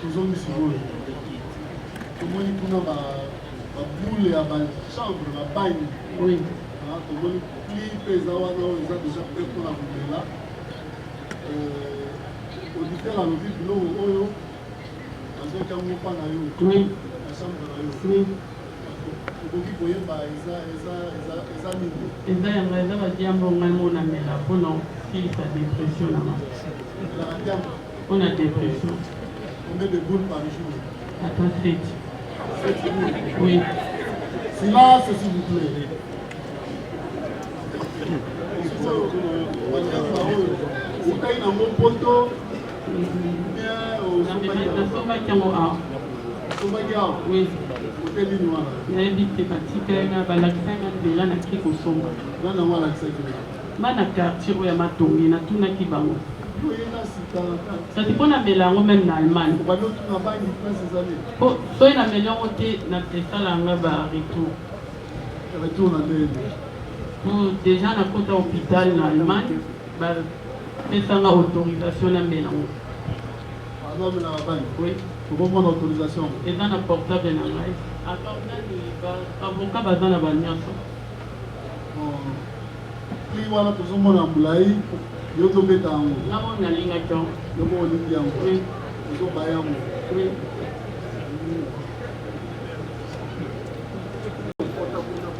tozongi sikoyo tomoni kuna baboule ya bachambre babagne oui tomoni pli mpe eza wana oyo eza deja mpe mpona komela auditeur alobi biloko oyo azoki yango mpa na yo oui na chambre na yo oui okoki koyeba eza nini eza yanga eza badiambo ngai mona mela mpona osilisa dépression na nga elaka diambo mpona dépression combien de boules par jour ata 7 7 boules oui silence s'il vous plaît okai nango poto nasombaki yango awa osombaki awa oui otelini wana nayebi te batikali nga balakisaki nga deja nakei kosomba nani yango alakisaki bana quartier oyo ya matongi natunaki bango oyena sika na kati kasi mpo namela yango meme na allemagne obandi otuna bangi place ezali soki nameli yango te esala yanga baretour retour na ndenge déjà nakota hôpital na allemagne bapesanga autorisation namela yango azomelaka bangi oui okomona autorisation eza na portable na ngai akardani avocat baza na banyonso pli wana tozomona molai yo tobeta yango namo nalingaki yango yoko olingi yango oui ozobaya yango oui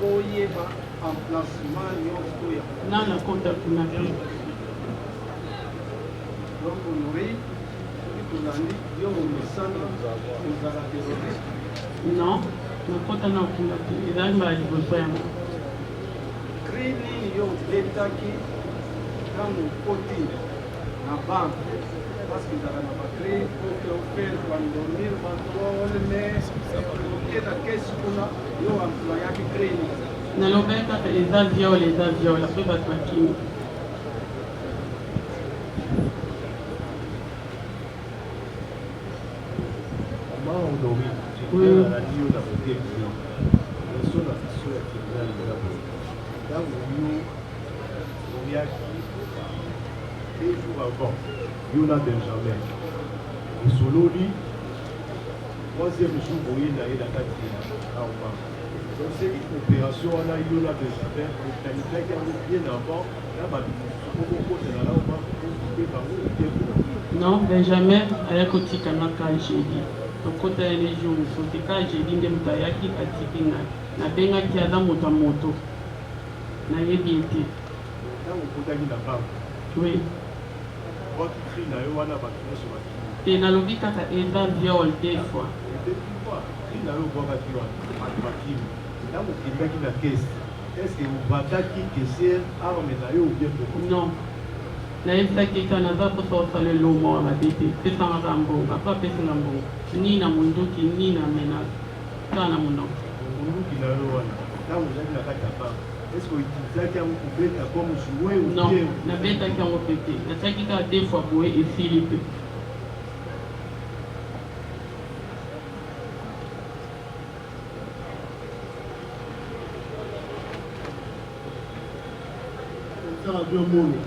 oyeba emplacement nyonso ya na nakota kuna te donc olori soki tolandi yo momesana ozala terroriste non nakota na kuna te ezalaki mbala liboso yango cri nini yo obetaki ntango okoti na banke parce que ezala na bacri oke ofere bandormir batrole oke na kesi kuna yo employaki cri nini nalobaki kaka eza viole mpe bato bakimi Yona Benjamin Isololi troisième jour boye na ye na kati ya Raobank Donc c'est une opération, on a eu là des affaires, planifié bien avant, là, non, Benjamin ayakotika na kajeli. Tokota ele jour, sotika jeli nde mutayaki atikinga. Na benga ki aza moto moto. Na yebi ete. Là on kotaki na banque. Oui. Votre cri na yo wana bakina sur la. Te na lobi kaka eza viol des fois. Cri na yo bwakaki wana bakina. Là on kindaki na caisse. Est-ce que vous bataki caissière arme na yo ou bien pourquoi? Non. Na yesa kika na za posa osale lomo wa mabete. Pesa nga mbongo. Apa pesa nga mbongo. Ni na munduki, ni na mena. Kana muno. Munduki na yo wana. Là on a na kaka ba. Est-ce que vous utilisez un couplet comme jouer ou non, bien? Non, na beta qui ont pété. Na saki ka deux fois boué et Philippe.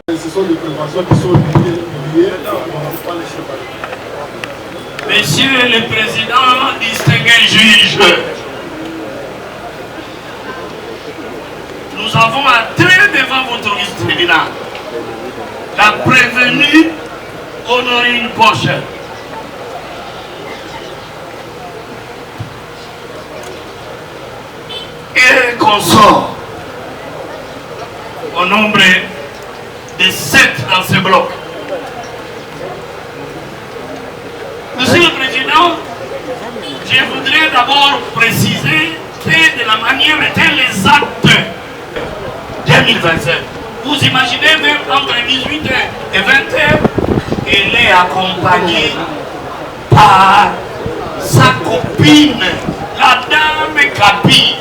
Ce sont des préventions qui sont liées, pas les chevaliers. Monsieur le Président, distingué juge, nous avons entré devant votre tribunal la prévenue Honorine Poche. Et consort au nombre de 7 dans ce bloc. Monsieur le Président, je voudrais d'abord préciser que de la manière étaient les actes 2027. Vous imaginez, entre 18h et 20h, elle est accompagnée par sa copine, la dame Kapi.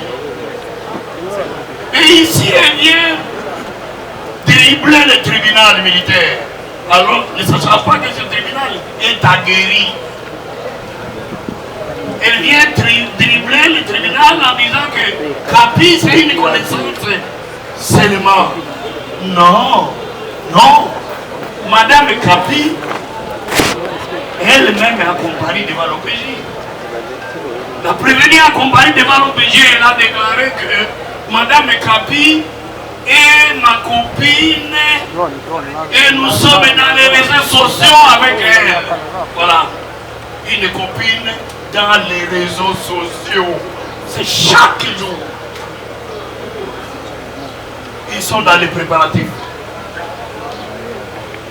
Et ici, elle vient dribbler le tribunal militaire. Alors, ne sachant pas que ce tribunal est aguerri. Elle vient dribbler le tribunal en disant que Kapi, c'est une connaissance seulement. Non, non. Madame Kapi, elle-même est accompagnée devant l'OPJ. La prévenue accompagnée devant l'OPJ, elle a déclaré que Madame Kapi est ma copine et nous sommes dans les réseaux sociaux avec elle. Voilà, une copine dans les réseaux sociaux. C'est chaque jour. Ils sont dans les préparatifs.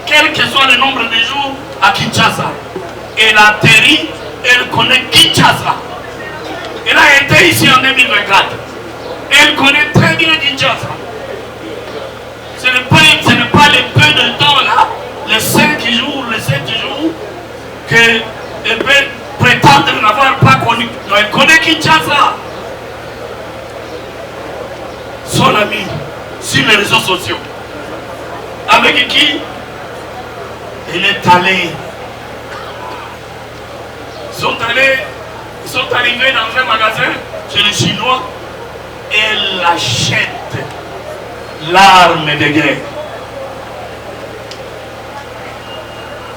Quel que soit le nombre de jours à Kinshasa, elle atterrit, elle connaît Kinshasa. Elle a été ici en 2024. Elle connaît très bien Kinshasa. Ce n'est pas le peu de temps là, les 5 jours, les 7 jours, qu'elle peut prétendre n'avoir pas connu. Non, elle connaît Kinshasa. Son ami sur les réseaux sociaux. Avec qui elle est allée. Ils sont arrivés dans un magasin chez les Chinois. Elle achète l'arme de guerre.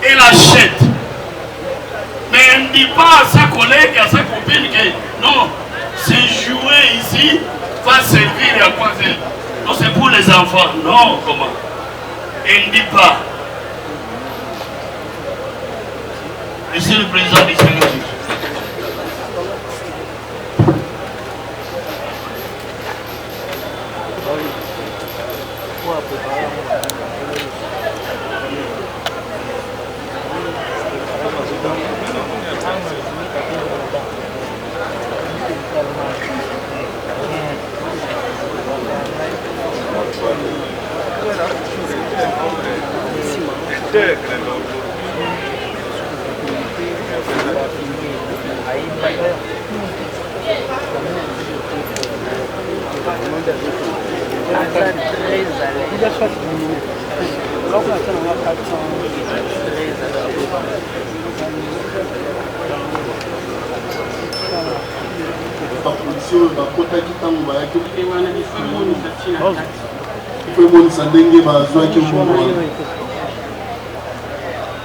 Elle achète. Mais elle ne dit pas à sa collègue, à sa copine que non, c'est jouer ici va servir à quoi faire. Non, c'est pour les enfants. Non, comment? Elle ne dit pas. Monsieur le Président du Sénat.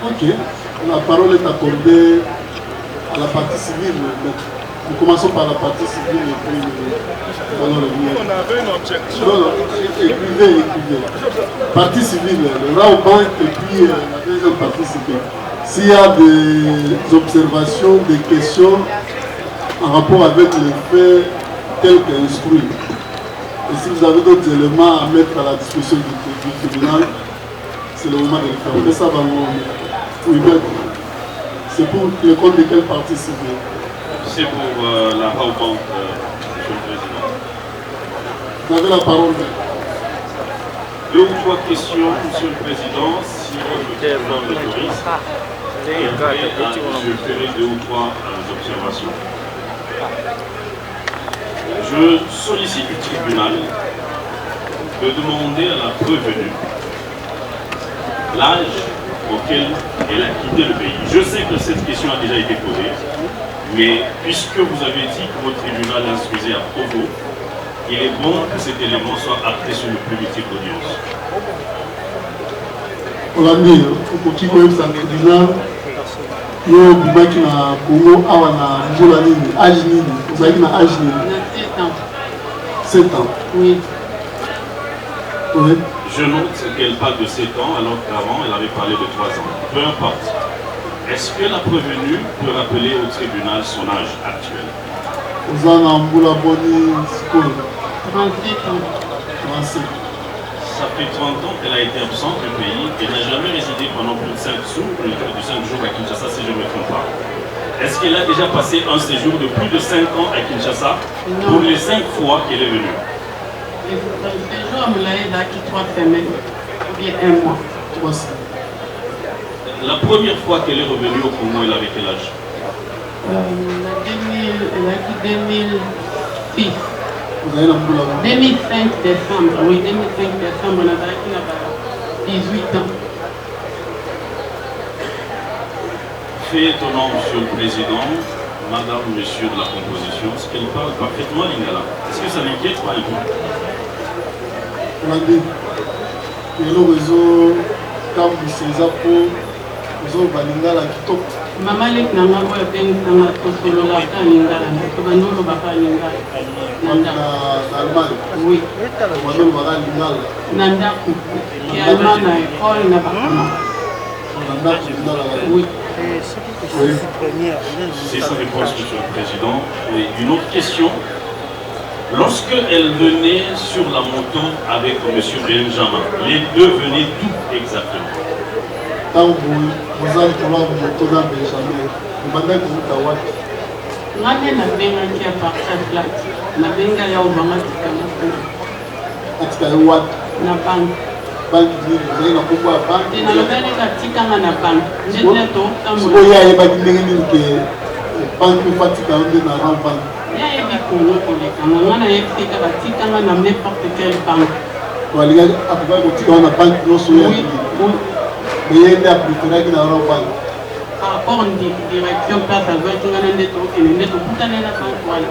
Ok, la parole est accordée à la partie civile. Nous commençons par la partie civile et puis nous allons revenir. On avait une objection. Non, écrivez. Partie civile, le Raobank et puis la deuxième partie civile. S'il y a des observations, des questions en rapport avec les faits tels qu'instruits, et si vous avez d'autres éléments à mettre à la disposition du tribunal, c'est le moment de le faire. Mais ça va oui, c'est pour le compte de quelle partie civile? C'est pour la Raobank, Monsieur le Président. Vous avez la parole. 2 ou 3 questions, Monsieur le Président, si le président l'autorise. Et après, je ferai 2 ou 3 observations. Je sollicite du tribunal de demander à la prévenue l'âge auquel elle a quitté le pays. Je sais que cette question a déjà été posée, mais puisque vous avez dit que votre tribunal instruisait à propos, il est bon que cet élément soit acté sur le plus type d'audience. On l'a dit, pour qui connaît ça, tribunal, yo bimaki na Congo awa na mbula nini, âge nini, vous avez na âge nini? 7 ans. 7 ans. Oui. Oui. Je note qu'elle parle de 7 ans alors qu'avant elle avait parlé de 3 ans. Peu importe. Est-ce que la prévenue peut rappeler au tribunal son âge actuel? Vous avez na mbula boni school. 37 ans. 37. Ça fait 30 ans qu'elle a été absente du pays et n'a jamais résidé pendant plus de 5 jours, à Kinshasa, si je ne me trompe pas. Est-ce qu'elle a déjà passé un séjour de plus de 5 ans à Kinshasa pour les 5 fois qu'elle est venue? Le séjour à Moulaye a qui 3 semaines, ou bien 1 mois. 3 semaines. La première fois qu'elle est revenue au Congo, elle avait quel âge? Elle a qui 2006. Vous avez la mbula boni. 2005 décembre, oui, 2005 décembre, on a 18 ans. Fait étonnant, Monsieur le Président, Madame, Monsieur de la composition, ce qu'elle parle parfaitement lingala. Est-ce que ça n'inquiète pas un peu? On l'a dit. Et le réseau, comme du César pour réseau Balingala qui top. Maman lek na nga boya pengisanga tosolola ka lingala tobandolo baka lingala Na Allemagne. oui On va même voir Lingala. na ndako ki allemand na école na bakama On a un Lingala. oui. Oui. C'est sa réponse, Monsieur le Président. Et une autre question. Lorsque elle venait sur la moto avec Monsieur Benjamin, les deux venaient d'où exactement? Tant que vous avez pour voir moto dans Benjamin, vous m'avez dit que vous avez ngane nabengaki ya partage plate nabenga ya obanga tikanga atika wat na banke banki nini vous avez na kombo ya banki. te nalobeli katikanga na banke ndete totambola sikoyo ayebaki ndenge nini ke banki efatika yo nde na ran banki. yayebi kongo kolekanga nga nayebi te batikanga na n'importe quelle banque alingaki akokaki kotika wana banki nyonso oyo oui oui me ye nde apréféraki na ran banki. par rapport direction place azwaki ngana nde tokende nde tokutana na banke wana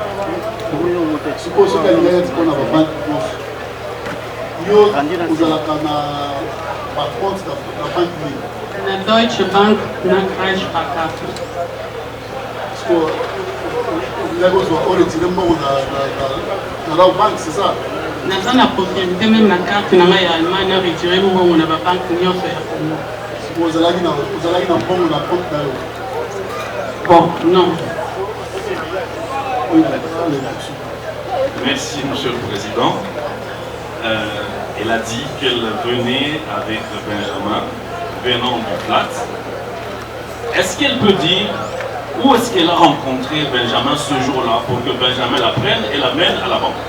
sikoyo soki alingaki atika wana babanki nyonso yo ozalaka na bacompte na banki nini na Deutsche Bank na Crash Pakaka sikoyo olingaki ozwa oretire mbongo na ran banki c'est ça. naza na possibilité même na carte na ngai ya Allemagne na retire mbongo na babanke nyonso ya Congo. ozalaki na mbongo na compte na yo. Bon, non. Merci, Monsieur le Président. Elle a dit qu'elle venait avec Benjamin, venant du Plat. Est-ce qu'elle peut dire où est-ce qu'elle a rencontré Benjamin ce jour-là pour que Benjamin la prenne et l'amène à la banque?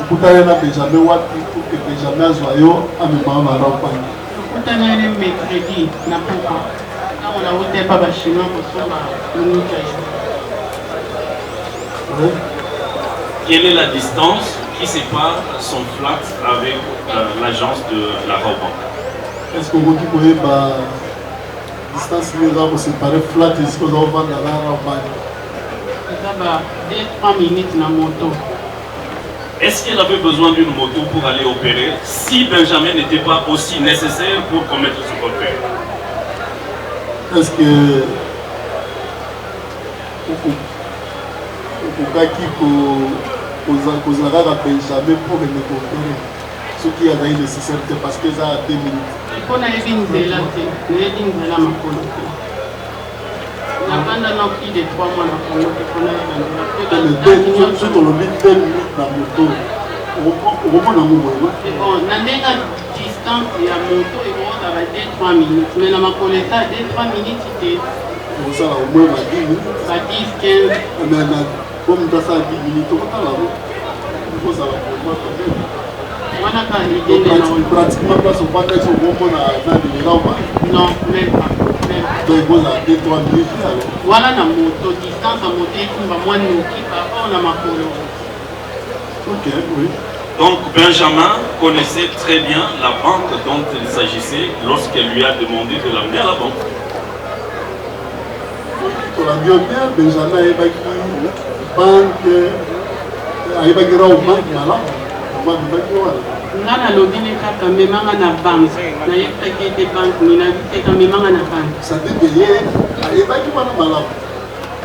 okutana na Benjamin wapi pour que Benjamin azwa yo amemama na ran banki. okutana ne mercredi na poko ntango nauta epa bachinois kosomba minute ya jour. Quelle est la distance qui sépare son flat avec l'agence de la Raobank? Est-ce que okoki koyeba distance nini eza kosepare flat esika oza kovanda na ran banki? eza ba 2-3 minutes na moto. Est-ce qu'elle avait besoin d'une moto pour aller opérer si Benjamin n'était pas aussi nécessaire pour commettre ce fait? Est-ce que okokaki kozala kaka benjamin mpo kende koopere soki azali nécessaire te parce que eza 2 minutes mpo nayebi nzela te nayebi nzela makolo te navanda na plus de 3 mois na kongo te mpo nayeba nzela soki olobi 2 minutes na moto okomona ngo boye bon na ndenge distance ya moto ekozala 2-3 minutes mais na makolo eza 2-3 minutes te ozala au moins ba 10 minutes ba 10-15 mais na po moto asala 10 minutes okotala ngo ekozala pour wana ka lidene na pratiquement place ovandaki okomona na limela oma non même pas donc ekozala 2-3 minutes alors wana na moto distance ya moto ekumba mwa noki par rapport na makolo. ok oui. Donc Benjamin connaissait très bien la banque dont il s'agissait lorsqu'elle lui a demandé de l'amener à la banque. tolandi yo bien Benjamin ayebaki banque ayebaki rao banque malamu amabibaki wana nga nalobi ne kaka memanga na banke nayebaki ete banke ninabiteka memanga na banke sadeke ye ayebaki wana malamu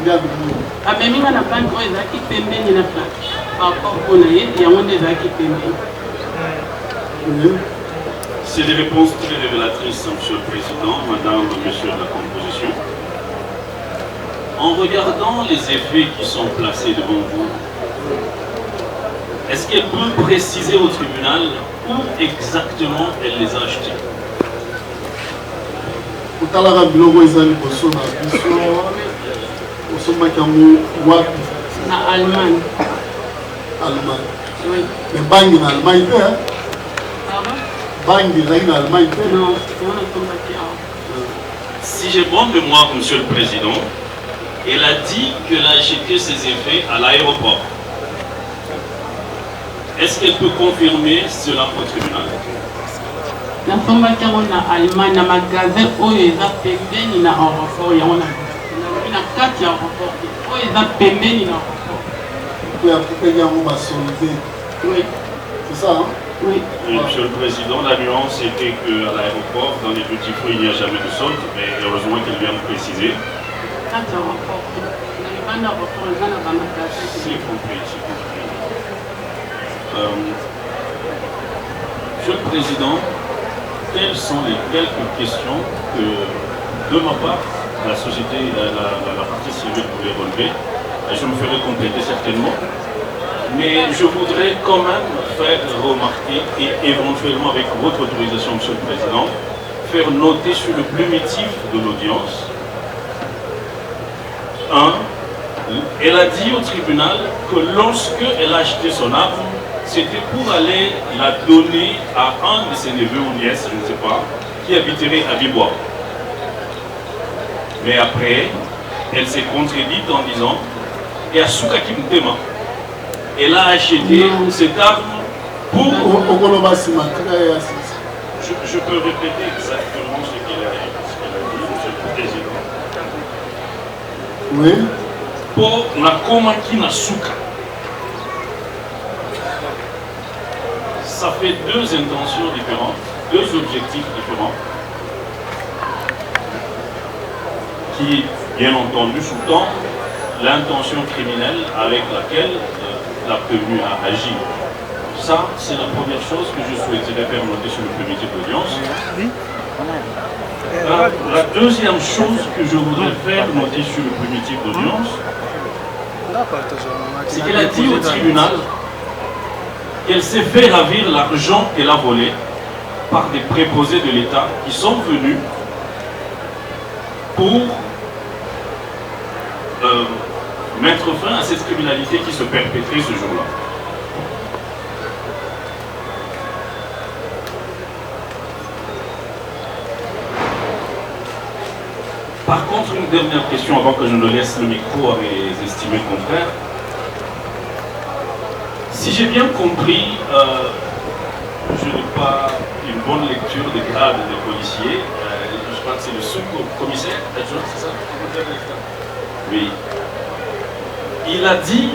nde abimii ameminga na banke oyo ezalaki pembeni na place par rapport mpona ye yango nde ezalaki pembeni. C'est des réponses très révélatrices, Monsieur le Président, Madame, Monsieur de la Composition. En regardant les effets qui sont placés devant vous, est-ce qu'elle peut préciser au tribunal où exactement elle les a achetés? otalaka biloko eza liboso na biso osomaki yango wapi na Allemagne. Allemagne Oui. mais bangi na Allemagne te Pardon? bangi ezalaki na Allemagne te Non, wana tombaki awa. Si j'ai bonne mémoire, Monsieur le Président, elle a dit qu'elle a acheté ses effets à l'aéroport. Est-ce qu'elle peut confirmer cela au tribunal? nasombaki yango na Allemagne na magasin oyo eza pembeni na aéroport yango na kati ya aéroport oyo eza pembeni na aéroport. po yapekaki yango basolde Oui. c'est ça hein? Oui. Oui, Monsieur le Président, la nuance était qu'à l'aéroport, dans les petits fruits, il n'y a jamais de solde, mais heureusement qu'il vient de préciser. Kati ya aéroport na libanda aéroport eza na bamagasin. C'est compris, c'est compris. Monsieur le Président, quelles sont les quelques questions que, de ma part, la société, la partie civile pouvait relever? Je me ferai compléter certainement. Mais je voudrais quand même faire remarquer et éventuellement avec votre autorisation, Monsieur le Président, faire noter sur le plumitif de l'audience. 1. Elle a dit au tribunal que lorsque elle a acheté son arme, c'était pour aller la donner à un de ses neveux ou nièces, je ne sais pas, qui habiterait à Bibois. Mais après, elle s'est contredite en disant, et à Soukaki Mtema, elle a acheté cette arme pour... Je peux répéter exactement ce qu'elle a dit, Monsieur le Président. Oui. Pour la Komaki Nasuka. Ça fait deux intentions différentes, deux objectifs différents, qui, bien entendu, sous-tendent l'intention criminelle avec laquelle la prévenue a agi. Ça, c'est la première chose que je souhaiterais faire noter sur le plumitif d'audience. La deuxième chose que je voudrais faire noter sur le plumitif d'audience, c'est qu'elle a dit au tribunal qu'elle s'est fait ravir l'argent qu'elle a volé par des préposés de l'État qui sont venus pour mettre fin à cette criminalité qui se perpétrait ce jour-là. Par contre, une dernière question avant que je ne laisse le micro à mes estimés confrères. Si j'ai bien compris, je n'ai pas une bonne lecture des grades des policiers. Je crois que c'est le sous-commissaire, c'est ça? Oui. Il a dit,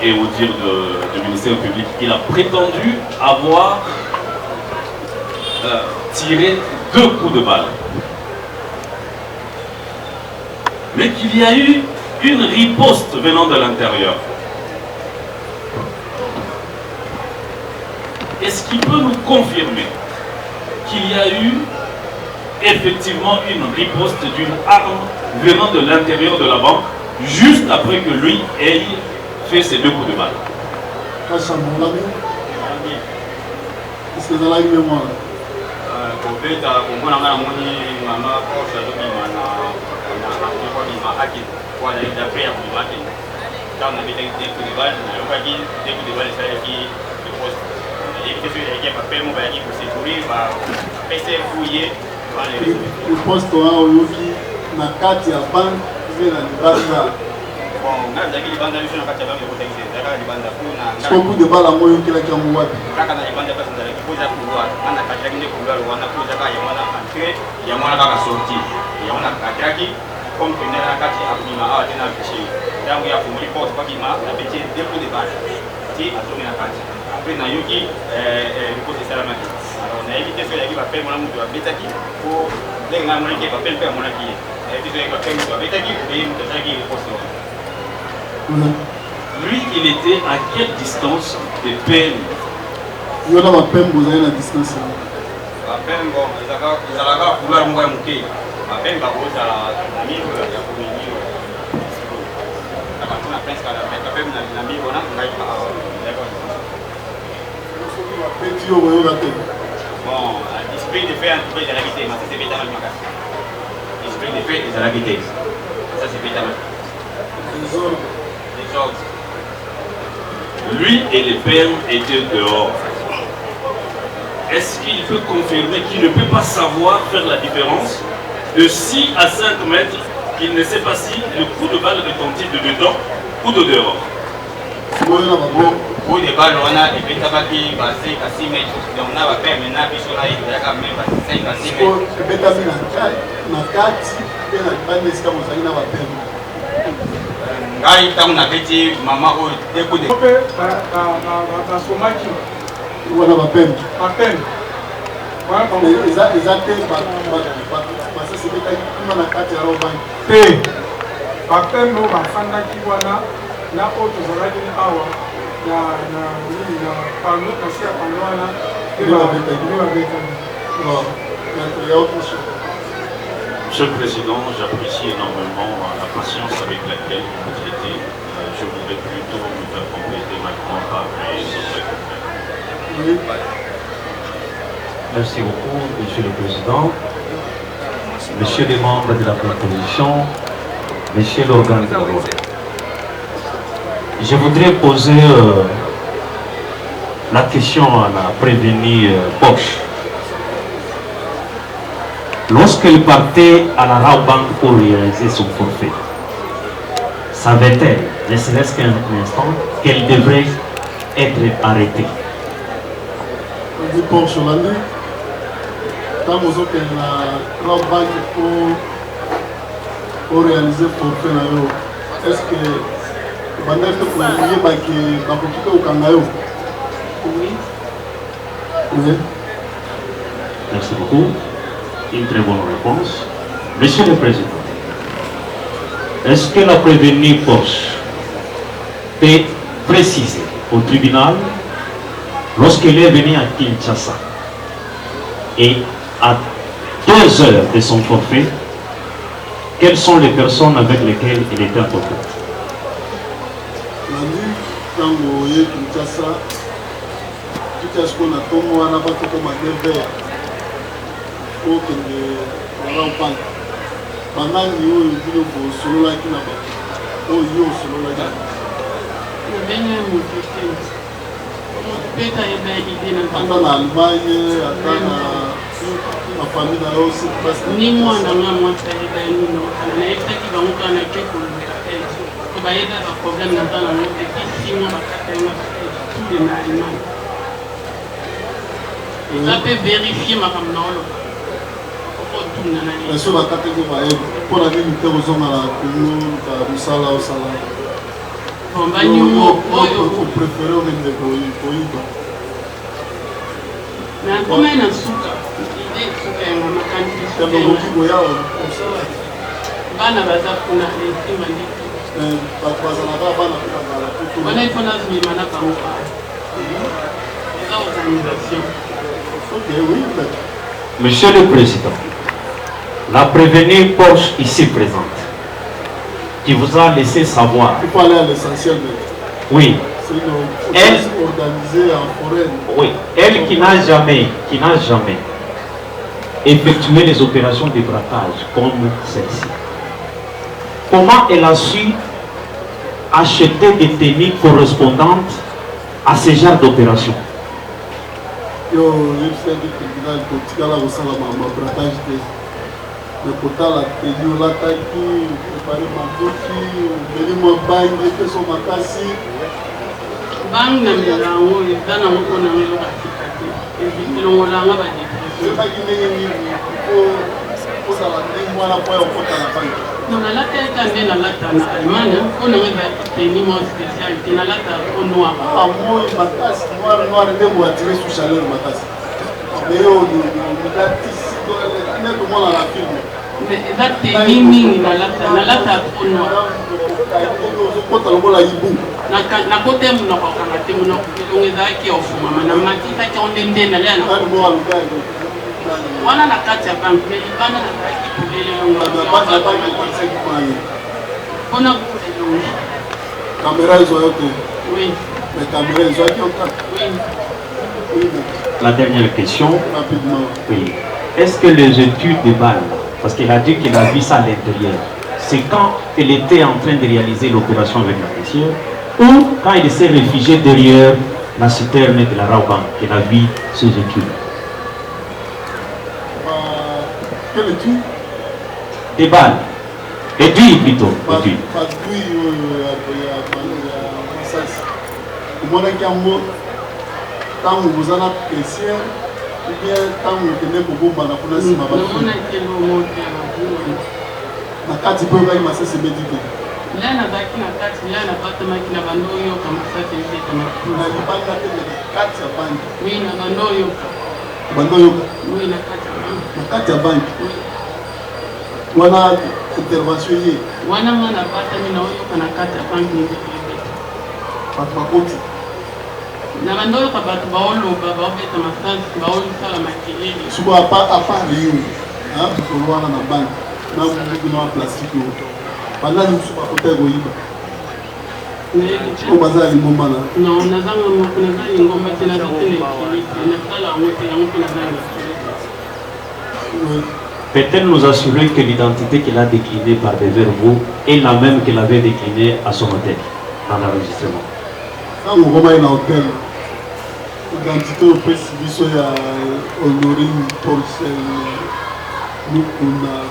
et au dire du ministère public, il a prétendu avoir tiré 2 coups de balle. Mais qu'il y a eu une riposte venant de l'intérieur. Est-ce qu'il peut nous confirmer qu'il y a eu effectivement une riposte d'une arme venant de l'intérieur de la banque juste après que lui ait fait ses 2 coups de balle? Est-ce que vous avez eu mémoire? Le poste oyoki na kati ya banque ve na libanda soku de bala ngo oyokelaki yango wapi? Après, on a eu qui repose la maquette. Alors, on a évité ce qu'il va faire mon amour de la bêta qui pour les gens qui va faire mon acquis. Et puis, il va faire mon bêta qui pour les gens qui repose. Lui, il était à quelle distance de peine? Il y a ma peine, vous avez la distance. La peine, bon, ils allaient vouloir mourir mon quai. La peine, va vous à la mine, il y a pour une mine. La peine, c'est la peine, la mine, on a petit au voyou la tête. Bon, discipline de fait un peu de la vitesse, mais c'est bêta mal. Discipline de fait de la vitesse. Ça, c'est bêta mal. Les autres. Lui et les pères étaient dehors. Est-ce qu'il peut confirmer qu'il ne peut pas savoir faire la différence de 6 à 5 mètres, qu'il ne sait pas si le coup de balle retentit de dedans ou de dehors? Pour les balles, on a des bêta qui passent à 6 mètres. Donc, on a fait maintenant, puis on a eu même 5 à 6 mètres. Les bêta qui na kati, et na bande esika mozali na bapembe. Ngai tango na beti mama oyo deko de basomaki wana bapembe bapembe eza te basasi betaki kuna na kati ya robanki te bapembe oyo bafandaki wana na oyo tozalaki awa na pano kasi ya pano wana nde babetaki. Monsieur le Président, j'apprécie énormément la patience avec laquelle vous traitez. Je voudrais plutôt me faire compléter maintenant par mes autres confrères. Merci beaucoup, Monsieur le Président, Messieurs les membres de la proposition, Messieurs l'organisateur. Je voudrais poser la question à la prévenue Poche. Lorsqu'elle partait à la Rabobank pour réaliser son forfait, savait-elle, ne serait-ce qu'un instant, qu'elle devrait être arrêtée? Pour Cholani, quand vous êtes à la Rabobank pour réaliser le forfait, est-ce que vous avez fait au Kangayo? Oui. Merci beaucoup. Une très bonne réponse. Monsieur le Président, est-ce que la prévenue Poche peut préciser au tribunal, lorsqu'elle est venue à Kinshasa et à 2 heures de son forfait, quelles sont les personnes avec lesquelles elle était en contact? Ça peut vérifier ma femme. Est-ce que la catégorie pour la limiter aux hommes à la commune, à Moussala au Salah? On préfère au même de Koïba. Mais comment il y a un souka? Il est souka et maman quand il est souka. Bana baza kuna les timandi. Voilà, il faut la organisation. Monsieur le Président, la prévenue Porsche ici présente, qui vous a laissé savoir. Il faut aller à l'essentiel. Oui. Elle organisée en forêt. Oui. Elle qui n'a jamais effectué les opérations de braquage comme celle-ci. Comment elle a su acheter des tenues correspondantes à ce genre d'opération? Yo, je sais que le tribunal politique a la braquage de kotala tenu la taki, préparer ma bouki, venir mon bain, faire son makasi. Bang na milango, dana moko na melo katikati. Et longola nga ba dépression. Je pas gagner ni pour ça la tête moi la poire au kota la banque. Non la tête est na lata na Allemagne, on a même tenu mon spécialité na lata au noir. Ah moi makasi noir de moi tirer sous chaleur makasi. Mais on nous a dit comment la film. Mais ça tenu mingi na lata au noir. Na kote muna kwa kamate muna ongeza yake ofuma na matita ki ondende na lana wana na kati ya bank mais bana na kati kulele ona caméra ils ont été oui les caméras ils ont été oui. La dernière question. Rapidement. Oui. Est-ce que les études de balles, parce qu'elle a dit qu'elle a vu ça à l'intérieur, c'est quand elle était en train de réaliser l'opération avec la caissière ou quand il s'est réfugié derrière la citerne de la Raoban qu'elle a vu ses études? Quelle étude? Des balles. Études plutôt. Études. Tant que vous avez caissière, ou bien tant que vous tenez pour vous, na kati po ngai masese médicaux. Là na baki na kati là na batama ki na bando yo kama sasa hivi kama. Na libanga te na kati ya banki. Oui na bando yo. Bando yo. Oui na kati ya banki. Na kati ya banki. Wana intervention yi. Wana mwana batami na yo kana kati ya banki ni bakoti. Na bando yo kabatu baoloba baobeta masasi baolisala makelele. Suko à part liyo. Hein, pour wana na banki. Na mukino plastique yo. Pendant nous sommes à côté de Goïba. Au bazar, il m'a non, on a peut-elle nous assurer que l'identité qu'elle a déclinée par des verbaux est la même qu'elle avait déclinée à son hôtel, dans l'enregistrement? Quand on va à l'hôtel, l'identité au président est Honorine Porcel. Nous, on a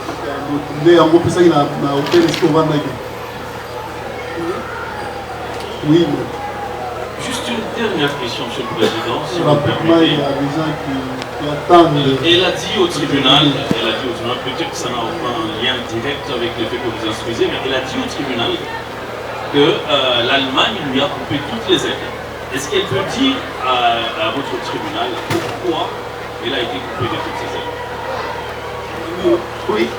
oui. Juste une dernière question, Monsieur le Président. Si rapidement, il y a des gens qui attendent. Elle a dit au tribunal, peut-être que ça n'a aucun lien direct avec le fait que vous instruisez, mais elle a dit au tribunal que l'Allemagne lui a coupé toutes les aides. Est-ce qu'elle peut dire à votre tribunal pourquoi elle a été coupée de toutes ces aides? Oui.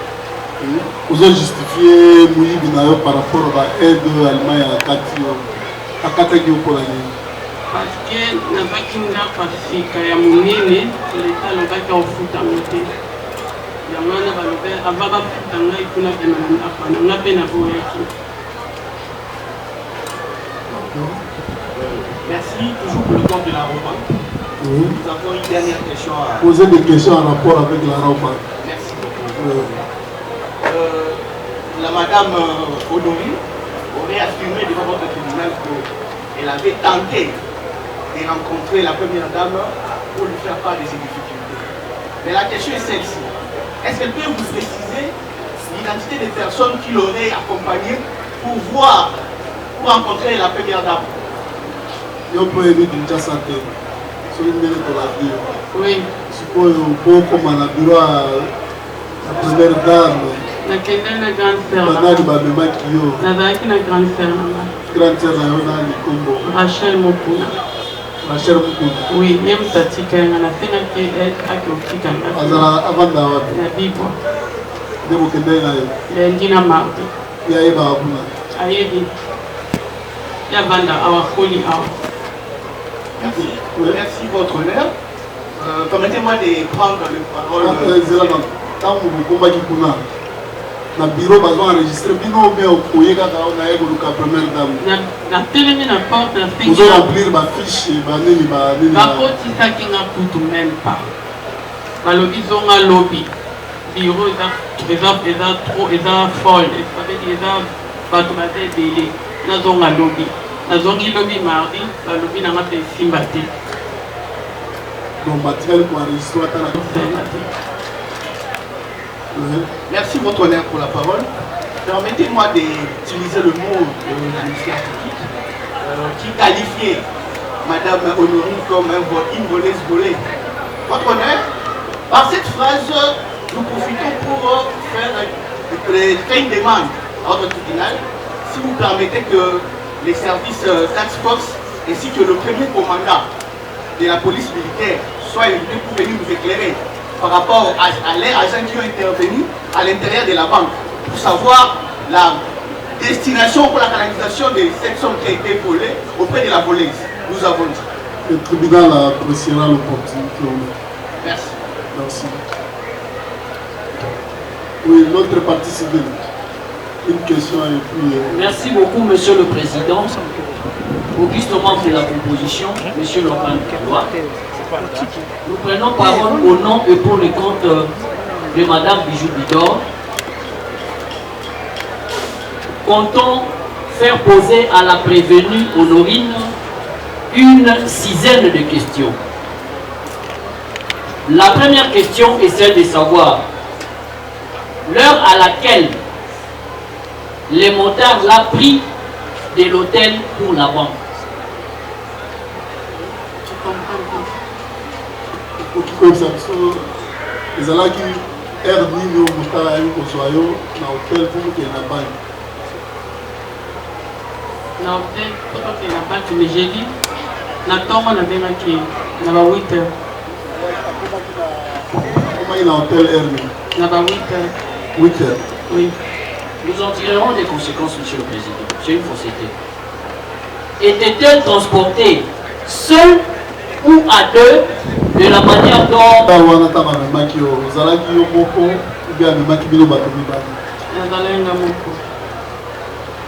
Vous avez justifié Mouyibi par rapport à l'aide allemande à Katagi pour l'année. Parce que n'a pas qu'une Pacifique, il y a mon aîné, l'État n'a pas qu'à foutre en côté. Il y a un peu avant de foutre en côté, il y a un peu de Merci, toujours pour le compte de la Roba. Nous avons une dernière question à poser des questions en rapport avec la Roba. Merci beaucoup. La madame Odori aurait affirmé devant votre tribunal qu'elle avait tenté de rencontrer la première dame pour lui faire part de ses difficultés. Mais la question est celle-ci. Est-ce qu'elle peut vous préciser l'identité des personnes qui l'auraient accompagnée pour rencontrer la première dame? Je peux éviter une chasse à terre. C'est une minute de la vie. Oui. C'est pour comme à la bureau la première dame. La grande sœur. La grande sœur. Grande sœur, Rachel Mokuna. Rachel Mokuna. Oui, il y a une petite qui a fait avant d'avoir. La Bible. Il y a mardi. Il y a ayebi ya banda awakoli awa. Merci. Merci, votre honneur. Permettez-moi de prendre la parole. Quand vous combattez na bureau bazo enregistré bino bien okoyeka ka na yego luka première dame na telemi na porte na fiche vous remplir ba fiche ba nini ba koti sakinga kutu même pas balobi zonga lobby bureau eza trop eza folle ça veut dire eza bato baza ebele nazonga lobby nazongi lobby mardi balobi nanga mpe esimba te donc batikali koenregistre ata na Merci votre honneur pour la parole. Permettez-moi d'utiliser le mot de l'administration qui qualifiait Madame Honorine comme une voleuse volée. Votre honneur, par cette phrase, nous profitons pour faire une demande à votre tribunal, si vous permettez que les services Task Force ainsi que le premier commandant de la police militaire soient invités pour venir nous éclairer par rapport à les agents qui ont intervenu à l'intérieur de la banque pour savoir la destination pour la canalisation de cette somme qui a été volée auprès de la voleuse. Nous avons dit. Le tribunal appréciera l'opportunité. Merci. Merci. Oui, l'autre partie civile. Une question et puis... Merci beaucoup, Monsieur le Président. Auguste membre de la composition, Monsieur Laurent Keroua. Nous prenons parole au nom et pour le compte de Madame Bijou Bidor. Comptons faire poser à la prévenue Honorine une dizaine de questions. La première question est celle de savoir l'heure à laquelle les motards l'a pris de l'hôtel pour la banque. Comme ça, les alliés qui errent ni au motard à une consoyo na hôtel pour que la banque. Na hôtel pour que la banque, mais j'ai dit, na tombe na bien qui na ba 8 heures. Comment il a hôtel erré? Na ba 8 heures. 8 heures. Oui. Nous en tirerons des conséquences, Monsieur le Président. C'est une fausseté. Était-elle transportée seule ou à deux de la manière dont...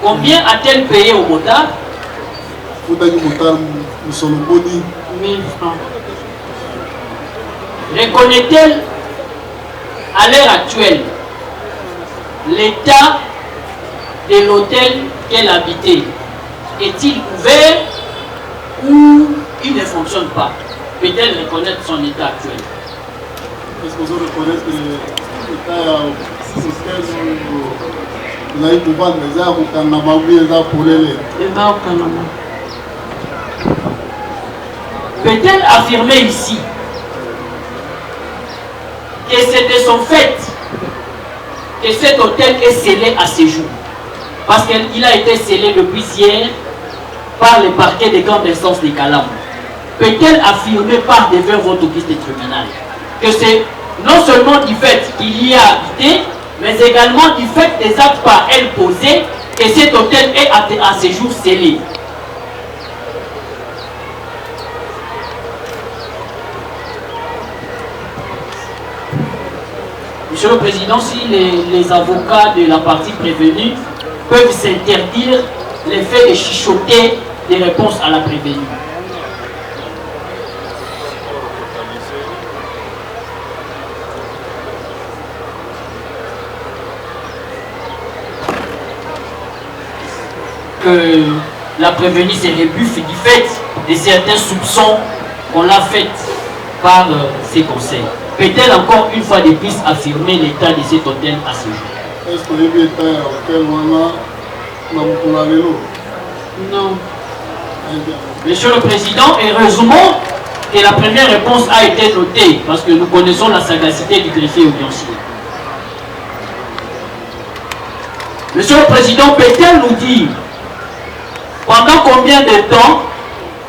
Combien a-t-elle payé au motard? 1000 francs. Reconnaît-elle à l'heure actuelle l'état de l'hôtel qu'elle habitait? Est-il ouvert ou il ne fonctionne pas? Peut-elle reconnaître son état actuel? Est-ce que vous reconnaissez l'état peut-elle affirmer ici que c'est de son fait que cet hôtel est scellé à ce jour? Parce qu'il a été scellé depuis hier par le parquet de grande instance de Calam. Peut-elle affirmer par devant votre office de tribunal que c'est non seulement du fait qu'il y a habité, mais également du fait des actes par elle posés que cet hôtel est à ce jour scellé? Monsieur le Président, si les avocats de la partie prévenue peuvent s'interdire l'effet de chuchoter des réponses à la prévenue. Que la prévenue se rebuffe du fait de certains soupçons qu'on l'a fait par ses conseils. Peut-elle encore une fois de plus affirmer l'état de cet hôtel à ce jour? Est-ce que vous avez un hôtel Non. Monsieur le Président, heureusement que la première réponse a été notée parce que nous connaissons la sagacité du greffier audiencier. Monsieur le Président, peut-elle nous dire pendant combien de temps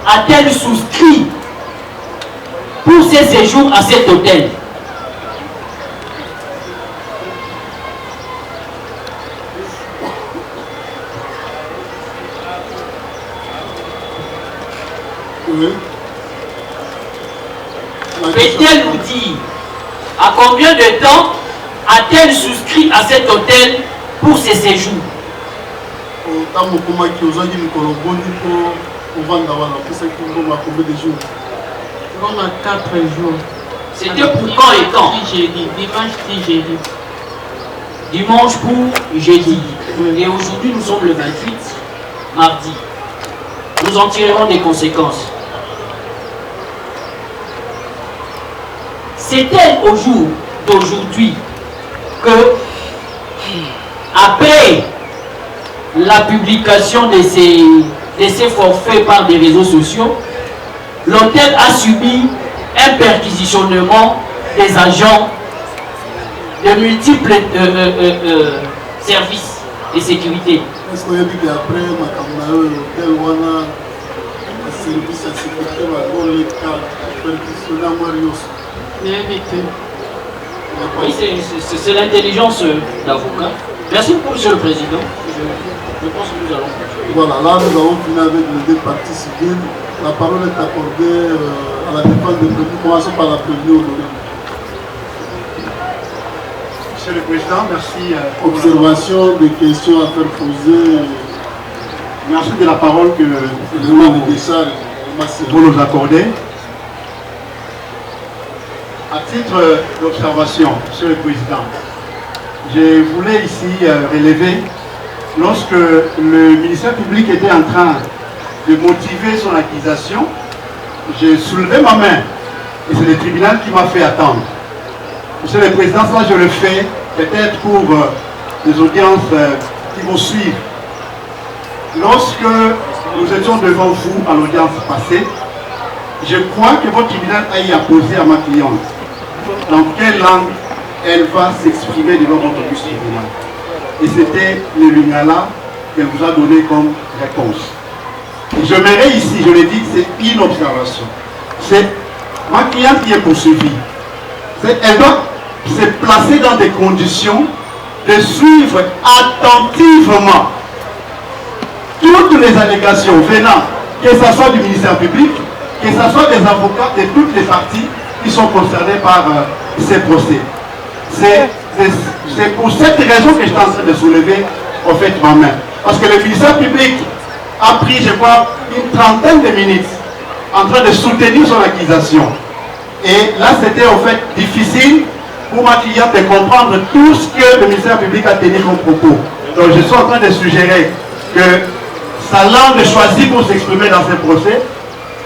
a-t-elle souscrit pour ses séjours à cet hôtel? peut-elle nous dire à combien de temps a-t-elle souscrit à cet hôtel pour ses séjours? On a 4 jours. C'était pour quand et quand? Dimanche, jeudi. Dimanche pour jeudi. Et aujourd'hui, nous sommes le 28, mardi. Nous en tirerons des conséquences. C'est-elle au jour d'aujourd'hui que, après la publication de ces forfaits par des réseaux sociaux, l'hôtel a subi un perquisitionnement des agents de multiples services de sécurité? Est-ce qu'on a dit qu'après ma l'hôtel wana service à sécurité va dans les cas perquisitionnement Marios? Oui, c'est l'intelligence d'avocat. Merci beaucoup, Monsieur le Président. Je pense que nous allons continuer. Voilà, là nous avons fini avec les deux parties civiles. La parole est accordée à la défense des prévenus. Commençons par la prévenue Honorée. Monsieur le Président, merci. Observation, des questions à faire poser. Merci de la parole que vous nous accordez. À titre d'observation, Monsieur le Président, je voulais ici relever, lorsque le ministère public était en train de motiver son accusation, j'ai soulevé ma main et c'est le tribunal qui m'a fait attendre. Monsieur le Président, ça je le fais peut-être pour les audiences qui vont suivre. Lorsque nous étions devant vous à l'audience passée, je crois que votre tribunal a eu à poser à ma cliente dans quelle langue elle va s'exprimer devant votre tribunal. Et c'était le lingala qu'elle vous a donné comme réponse. Et je verrai ici, je l'ai dit, c'est une observation. C'est ma cliente qui est poursuivie. Elle doit se placer dans des conditions de suivre attentivement toutes les allégations venant, que ce soit du ministère public, que ce soit des avocats de toutes les parties qui sont concernés par ces procès. C'est pour cette raison que je suis en train de soulever en fait ma main. Parce que le ministère public a pris, je crois, une trentaine de minutes en train de soutenir son accusation. Et là, c'était en fait difficile pour ma cliente de comprendre tout ce que le ministère public a tenu comme propos. Donc je suis en train de suggérer que sa langue choisie pour s'exprimer dans ce procès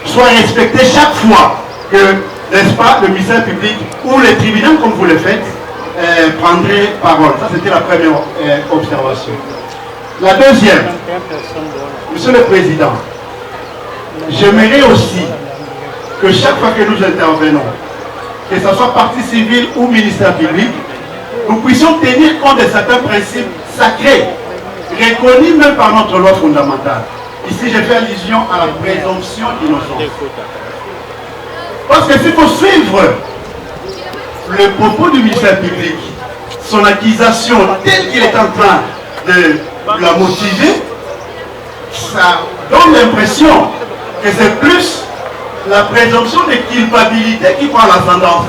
soit respectée chaque fois que, n'est-ce pas, le ministère public ou le tribunal, comme vous le faites, prendrait parole. Ça, c'était la première observation. La deuxième, Monsieur le Président, j'aimerais aussi que chaque fois que nous intervenons, que ce soit partie civile ou ministère public, nous puissions tenir compte de certains principes sacrés, reconnus même par notre loi fondamentale. Ici, je fais allusion à la présomption d'innocence. Parce que s'il faut suivre le propos du ministère public, son accusation telle qu'il est en train de la motiver, ça donne l'impression que c'est plus la présomption de culpabilité qui prend l'ascendance.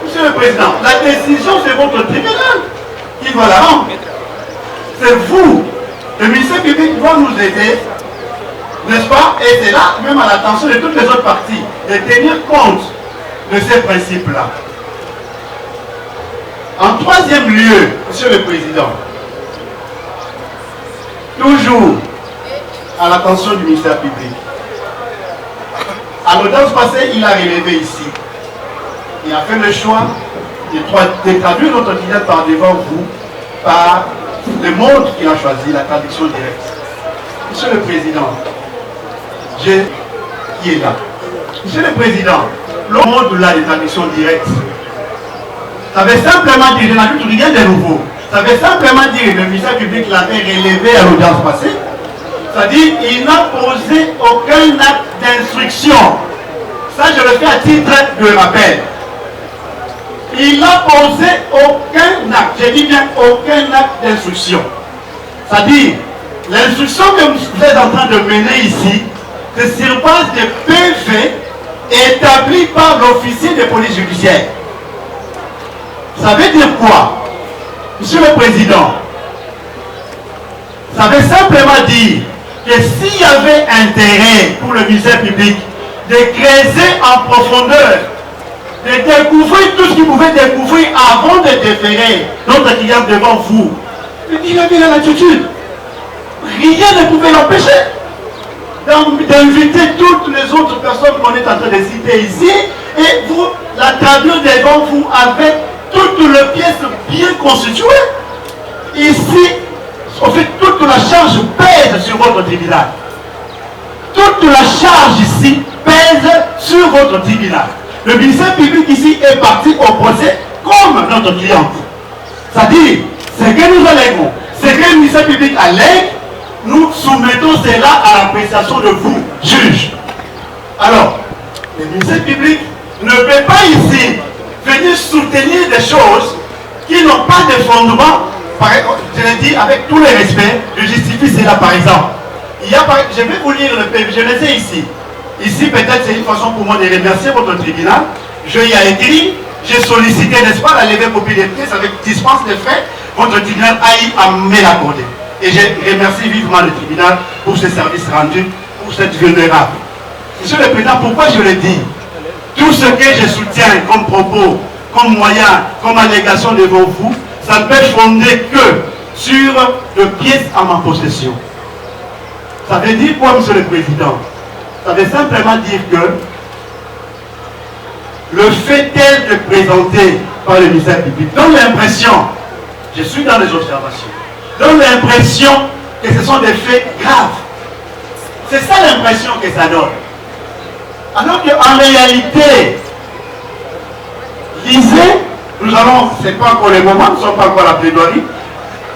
Monsieur le Président, la décision c'est votre tribunal qui va la rendre. C'est vous. Le ministère public doit nous aider, n'est-ce pas? Et c'est là, même à l'attention de toutes les autres parties, de tenir compte de ces principes-là. En troisième lieu, Monsieur le Président, toujours à l'attention du ministère public, à l'audience passée, il a relevé ici. Il a fait le choix de traduire notre client par devant vous, par le mode qu'il a choisi, la traduction directe. Monsieur le Président, qui est là. Monsieur le Président, le mode là de traduction directe, ça veut simplement dire, je n'ajoute rien de nouveau, ça veut simplement dire, le ministère public l'avait relevé à l'audience passée, c'est-à-dire il n'a posé aucun acte d'instruction. Ça, je le fais à titre de rappel. Il n'a posé aucun acte, je dis bien aucun acte d'instruction. C'est-à-dire, l'instruction que vous êtes en train de mener ici, c'est sur base de PV établi ni par l'officier de police judiciaire. Ça veut dire quoi, Monsieur le Président? Ça veut simplement dire que s'il y avait intérêt pour le ministère public de creuser en profondeur, de découvrir tout ce qu'il pouvait découvrir avant de déférer notre client devant vous, il avait la latitude. Rien ne pouvait l'empêcher d'inviter toutes les autres personnes qu'on est en train de citer ici et vous la traduire devant vous avec toutes les pièces bien constituées. Ici, en fait, toute la charge pèse sur votre tribunal. Toute la charge ici pèse sur votre tribunal. Le ministère public ici est parti au procès comme notre client. C'est-à-dire, ce que nous allèguons, ce que le ministère public allègue, nous soumettons cela à l'appréciation de vous, juges. Alors, le ministère public ne peut pas ici venir soutenir des choses qui n'ont pas de fondement. Je l'ai dit avec tous les respects, je justifie cela par exemple. Je vais vous lire le PV, je les ai ici. Ici, peut-être c'est une façon pour moi de remercier votre tribunal. Je y ai écrit, j'ai sollicité, n'est-ce pas, la levée copie des pièces avec dispense de frais. Votre tribunal a eu à me l'accorder. Et je remercie vivement le tribunal pour ce service rendu, pour cette vulnérable. Monsieur le Président, pourquoi je le dis? Tout ce que je soutiens comme propos, comme moyen, comme allégation devant vous, ça ne peut fonder que sur de pièces à ma possession. Ça veut dire quoi, Monsieur le Président? Ça veut simplement dire que le fait tel que présenté par le ministère public donne l'impression, je suis dans les observations, donne l'impression que ce sont des faits graves. C'est ça l'impression que ça donne. Alors qu'en réalité, lisez, nous allons, c'est pas encore le moment, nous ne sommes pas encore à la plaidoirie,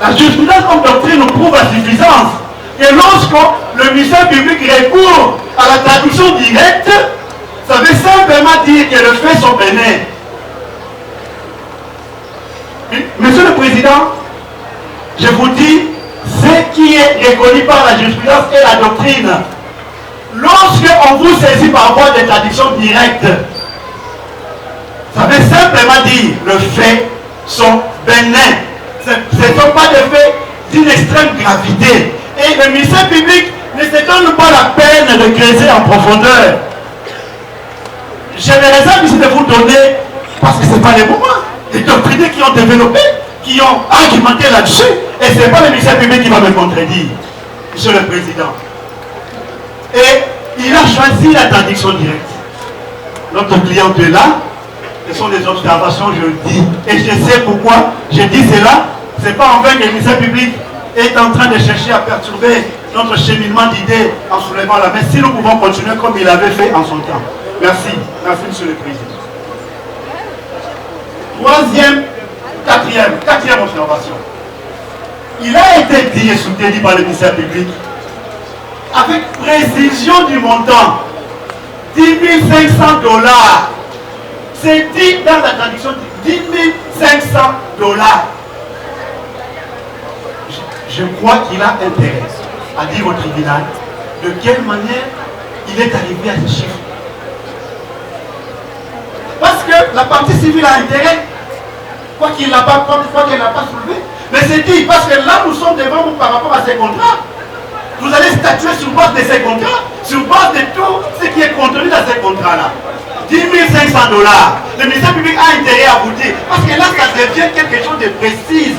la jurisprudence comme doctrine nous prouve à suffisance que lorsque le ministère public recourt à la traduction directe, ça veut simplement dire que les faits sont bénins. Monsieur le Président, je vous dis, ce qui est reconnu par la jurisprudence et la doctrine, lorsque on vous saisit par voie de traduction directe, ça veut simplement dire que les faits sont bénins. Ce ne sont pas des faits d'une extrême gravité. Et le ministère public ne se donne pas la peine de creuser en profondeur. J'ai les réserves ici de vous donner, parce que ce n'est pas les moments, les doctrinaires qui ont développé, qui ont argumenté là-dessus, et ce n'est pas le ministère public qui va me contredire, Monsieur le Président. Et il a choisi la traduction directe. Notre client est là, ce sont des observations, je le dis, et je sais pourquoi je dis cela. Ce n'est pas en vain que le ministère public est en train de chercher à perturber notre cheminement d'idées en soulevant la main, si nous pouvons continuer comme il avait fait en son temps. Merci. Merci, Monsieur le Président. Quatrième observation. Il a été dit et soutenu par le ministère public avec précision du montant. 10 500 $. C'est dit dans la traduction, 10 500 $. Je crois qu'il a intérêt à dire au tribunal de quelle manière il est arrivé à ce chiffre. Parce que la partie civile a intérêt, quoi qu'il n'a pas soulevé. Mais c'est dit, parce que là nous sommes devant vous par rapport à ces contrats. Vous allez statuer sur base de ces contrats, sur base de tout ce qui est contenu dans ces contrats-là. 10 500 $. Le ministère public a intérêt à vous dire, parce que là ça devient quelque chose de précis.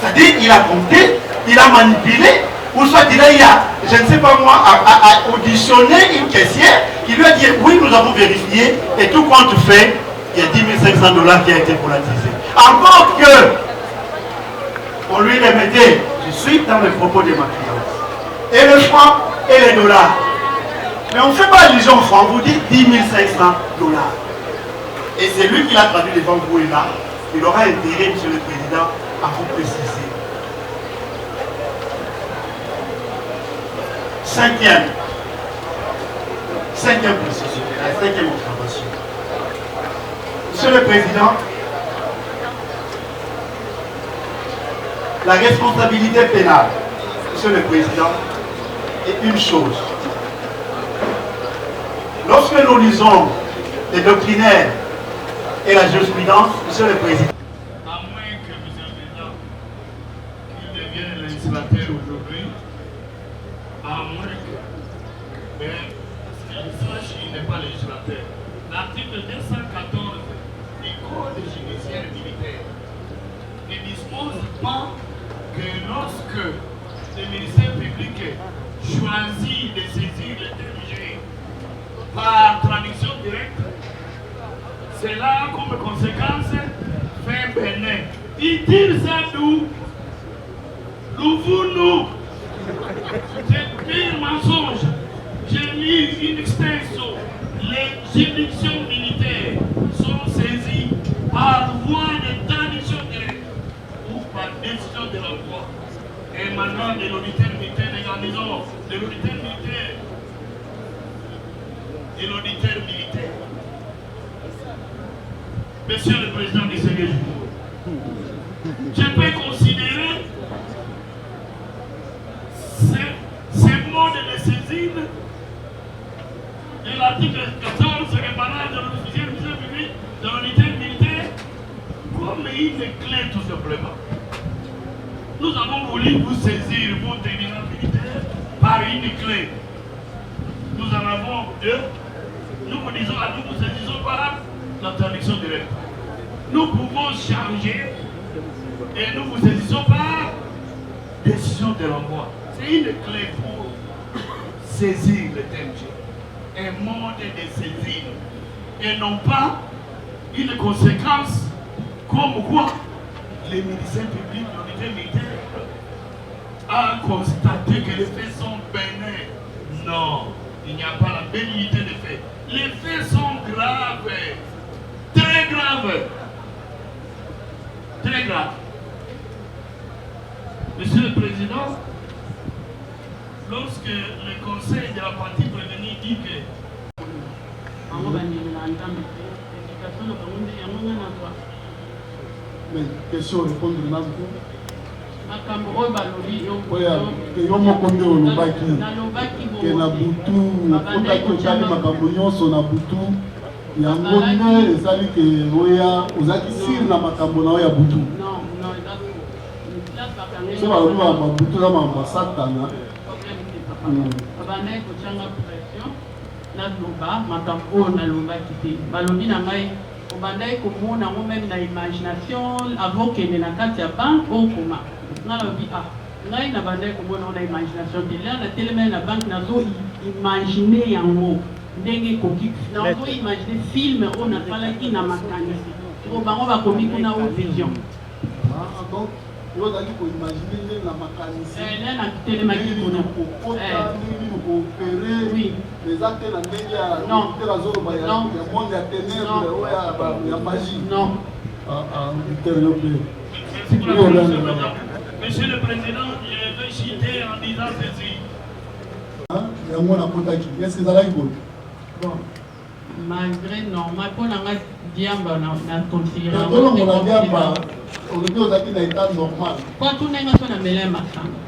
C'est-à-dire qu'il a compté, il a manipulé, ou soit il a, je ne sais pas moi, à auditionner une caissière qui lui a dit oui, nous avons vérifié et tout compte fait, il y a 10 500 $ qui a été volatisé. Encore que on lui remettait, je suis dans le propos de ma cliente, et le franc et les dollars. Mais on ne fait pas allusion au franc, on vous dit 10 500 $. Et c'est lui qui l'a traduit devant vous et là. Il aura intérêt, Monsieur le Président, à vous préciser. Cinquième précision, la cinquième observation. Monsieur le Président, la responsabilité pénale, Monsieur le Président, est une chose. Lorsque nous lisons les doctrinaires et la jurisprudence, Monsieur le Président. À moins que Monsieur le Président, qu'il devienne législateur aujourd'hui, à moins que, mais qu'il sache qu'il n'est pas législateur. L'article 214 du Code judiciaire militaire ne dispose pas que lorsque le ministère public choisit de saisir le TMG par traduction directe, cela comme conséquence fait Bénin. Il tire ça d'où? Nous. C'est pire mensonge. J'ai lu une extension. Les juridictions militaires sont saisies par voie de traduction directe ou par décision de la loi. Et maintenant, de l'auditeur militaire des garnisons, de l'auditeur militaire, de l'auditeur militaire. Monsieur le Président du Sénégal, je peux considérer ces modes de saisine de l'article 14 réparant de l'officier public de l'unité militaire comme une clé tout simplement. Nous avons voulu vous saisir votre tribunal militaire par une clé. Nous en avons deux. Nous vous disons à nous, nous saisissons par la traduction directe. Nous pouvons charger et nous vous saisissons par décision de l'envoi. C'est une clé pour saisir le TMG. Un mode de saisine. Et non pas une conséquence comme quoi les ministères publics de l'unité militaire a constaté que les faits sont bénins. Non, il n'y a pas la bénignité des faits. Les faits sont graves, très graves. Très graves. Monsieur le Président, lorsque le conseil de la partie prévenue dit que mais question répondre là yo moko nde olobaki ke na butu otaki otali makambo nyonso na butu yango nde ezali ke oya ozalaki sire na makambo na oyo ya butu so balobi mabutu eza masatana babandaki kotyanga pression naloba makambo oyo nalobaki te balobi na ngai obandaki komona yango meme na imagination avokende na kati ya banke okoma nalobi ngai nabandaki komona yango na imagination te lea natelemeli na banke nazo imagine yango ndenge ekoki nazo imagine filme oyo nasalaki na makanisi o bango bakomi kuna o vision donc ozalaki koimagine nde na makanisi nde natelemaki kuna kokota nini koopere eza te na ndenge ya azoloba ya monde ya ténèbre oyo ya magie non Monsieur le Président, je vais citer en disant ceci. yango nakotaki est-ce que ezalaki boye bon malgré normal mpo na ngai diamba na considéré tolongola diamba olobi ozalaki na état normal po atunenga so na mele masanga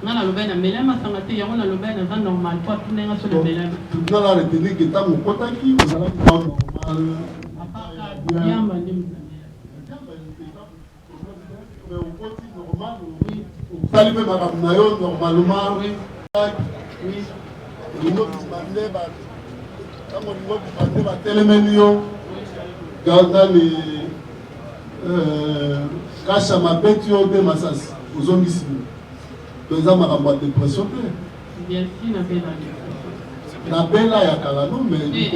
nga nalobai na mele masanga te yango nalobai naza normal po atunenga so na mele tribunal a retenu ke ntango okotaki ozalaki pa normal diamba nde okoti normal osali mpe makambo na yo normalement olingo bisibande ntango olingo bisibande batelemeli yo gardani kasha mabeti yo mpe masasi ozongisi to eza makambo ya dépression te nabela ya kala no mais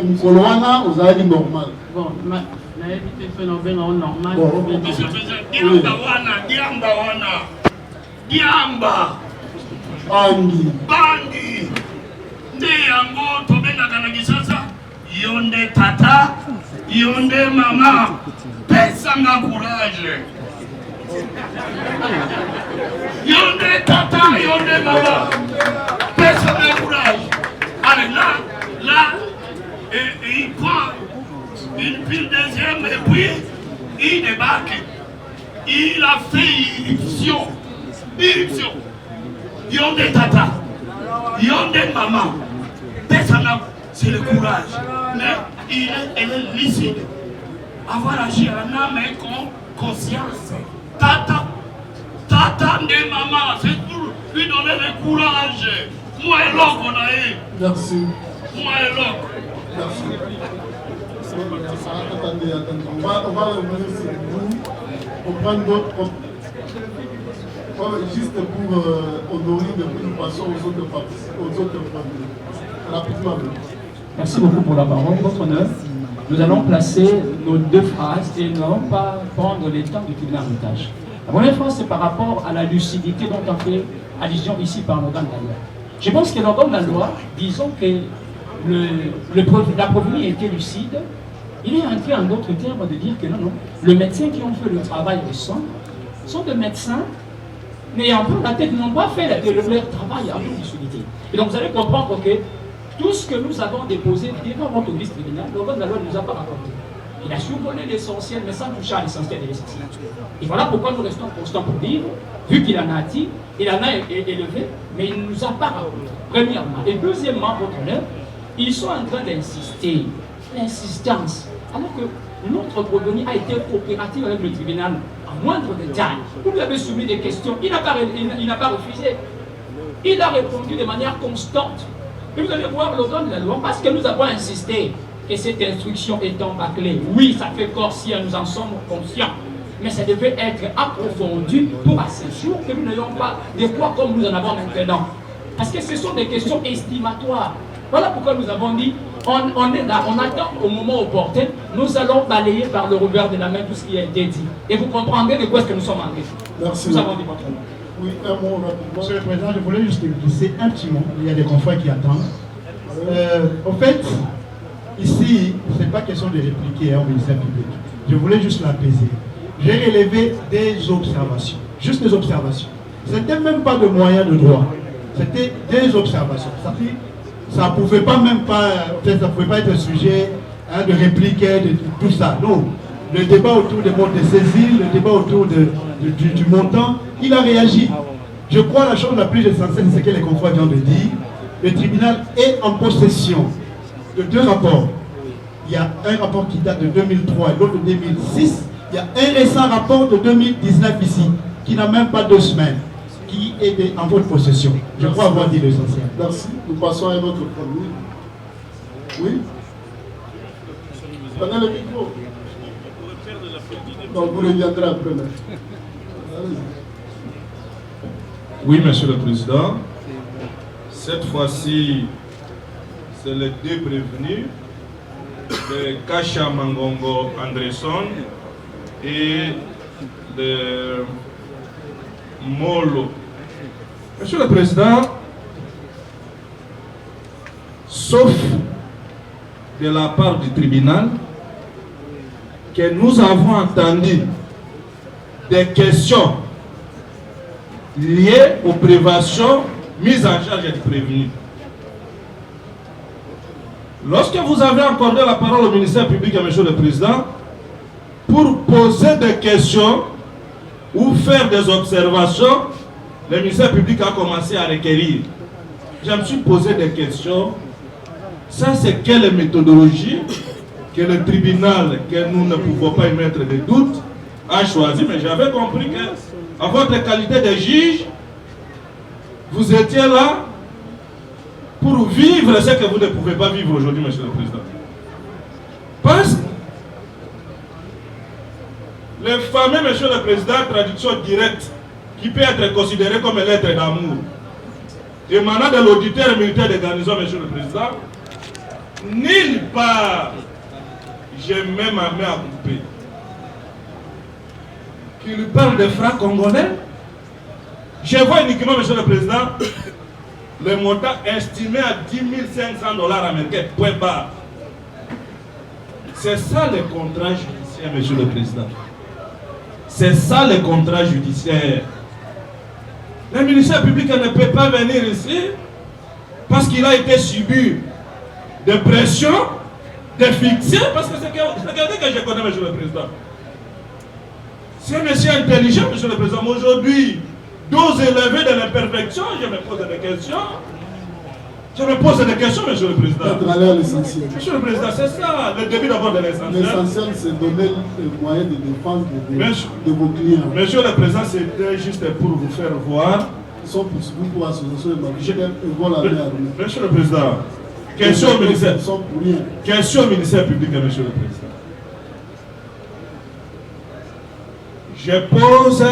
mokolo wana ozalaki normal nayebi te so naobenga o normal diamba bangi nde yango tobengaka na Kinshasa yo nde tata yo nde mama pesanga courage yo nde tata yo nde mama pesanga courage. Allez là il prend une pile deuxième et puis il débarque. Il a fait irruption. Yonde tata, yonde maman, pesana c'est le courage. Mais elle est lucide. Avoir agi en âme et conscience. Tata de maman, c'est pour lui donner le courage. Moi et l'autre, on a eu. Merci. Moi et l'autre. Merci. Attendez. On va revenir sur vous. On prend d'autres. Juste pour honorer, nous passons aux autres familles. Rapidement. Merci beaucoup pour la parole, votre honneur. Nous allons placer nos deux phrases et nous n'allons pas prendre les temps du tribunal en otage. La première phrase, c'est par rapport à la lucidité dont on fait allusion ici par l'organe de la loi. Je pense que l'organe de la loi, disons que la prévenue était lucide, il est entré en d'autres termes de dire que non, les médecins qui ont fait le travail de sang sont des médecins n'ayant pas la tête, n'ont pas fait leur travail en toute lucidité. Et donc vous allez comprendre que tout ce que nous avons déposé devant votre liste tribunal, l'organe de la loi ne nous a pas raconté. Il a survolé l'essentiel, mais sans toucher à l'essentiel de l'essentiel. Et voilà pourquoi nous restons constants pour dire, vu qu'il en a dit, il en a élevé, mais il ne nous a pas raconté. Premièrement. Et deuxièmement, votre honneur, ils sont en train d'insister. L'insistance. Alors que notre prévenu a été coopératif avec le tribunal en moindre détail. Vous lui avez soumis des questions, il n'a pas refusé. Il a répondu de manière constante. Et vous allez voir l'organe de la loi, parce que nous avons insisté que cette instruction étant bâclée, oui, ça fait corps si nous en sommes conscients, mais ça devait être approfondi pour à ce jour que nous n'ayons pas des poids comme nous en avons maintenant. Parce que ce sont des questions estimatoires. Voilà pourquoi nous avons dit, on est là, on attend au moment opportun, nous allons balayer par le revers de la main tout ce qui a été dit. Et vous comprendrez de quoi est-ce que nous sommes entrés. Merci. Nous avons dit votre nom. Oui, un mot rapidement. Monsieur le Président, je voulais juste glisser un petit mot. Il y a des confrères qui attendent. En fait, ici, ce n'est pas question de répliquer au ministère public. Je voulais juste l'apaiser. J'ai relevé des observations. Juste des observations. Ce n'était même pas de moyens de droit. C'était des observations. Ça ne pouvait pas même pas, ça pouvait pas être sujet de répliquer, de tout ça. Non. Le débat autour des modes de saisie, le débat autour du montant, il a réagi. Je crois la chose la plus essentielle, c'est ce que les confrères viennent de dire. Le tribunal est en possession de deux rapports. Il y a un rapport qui date de 2003 et l'autre de 2006. Il y a un récent rapport de 2019 ici, qui n'a même pas 2 semaines, qui est en votre possession. Je crois avoir dit l'essentiel. Merci. Nous passons à un autre famille. Oui. Prenez le micro. Donc vous reviendrez après. Oui, Monsieur le Président. Cette fois-ci, c'est les deux prévenus, de Kacha Mangongo Andresson et de Molo. Monsieur le Président, sauf de la part du tribunal, que nous avons entendu des questions liées aux privations mises en charge du prévenu. Lorsque vous avez accordé la parole au ministère public à Monsieur le Président pour poser des questions ou faire des observations, le ministère public a commencé à requérir. Je me suis posé des questions. Ça, c'est quelle méthodologie que le tribunal, que nous ne pouvons pas y mettre de doute, a choisi. Mais j'avais compris que, à votre qualité de juge, vous étiez là pour vivre ce que vous ne pouvez pas vivre aujourd'hui, Monsieur le Président. Parce que le fameux, Monsieur le Président, traduction directe, qui peut être considérée comme une lettre d'amour, émanant de l'auditeur militaire de garnison, Monsieur le Président, nulle part, je mets ma main à couper. Qui lui parle de francs congolais, je vois uniquement, Monsieur le Président, le montant estimé à 10 500 $ américains, point barre. C'est ça le contrat judiciaire, Monsieur le Président. C'est ça le contrat judiciaire. Le ministère public ne peut pas venir ici parce qu'il a été subi de pression, de fixer, parce que c'est quelqu'un que je connais, Monsieur le Président. C'est un monsieur intelligent, Monsieur le Président. Aujourd'hui, dose élevée de l'imperfection, je me pose des questions. Je me pose des questions, Monsieur le Président. Peut-être aller à l'essentiel. Monsieur le Président, c'est ça, le début d'abord de l'essentiel. L'essentiel, c'est donner le moyen de défense de vos clients. Monsieur le Président, c'était juste pour vous faire voir. Ils sont poursuivis pour association de malfaiteurs et vont la main armée. Monsieur le Président, question au ministère. Question au ministère public, Monsieur le Président. Je pose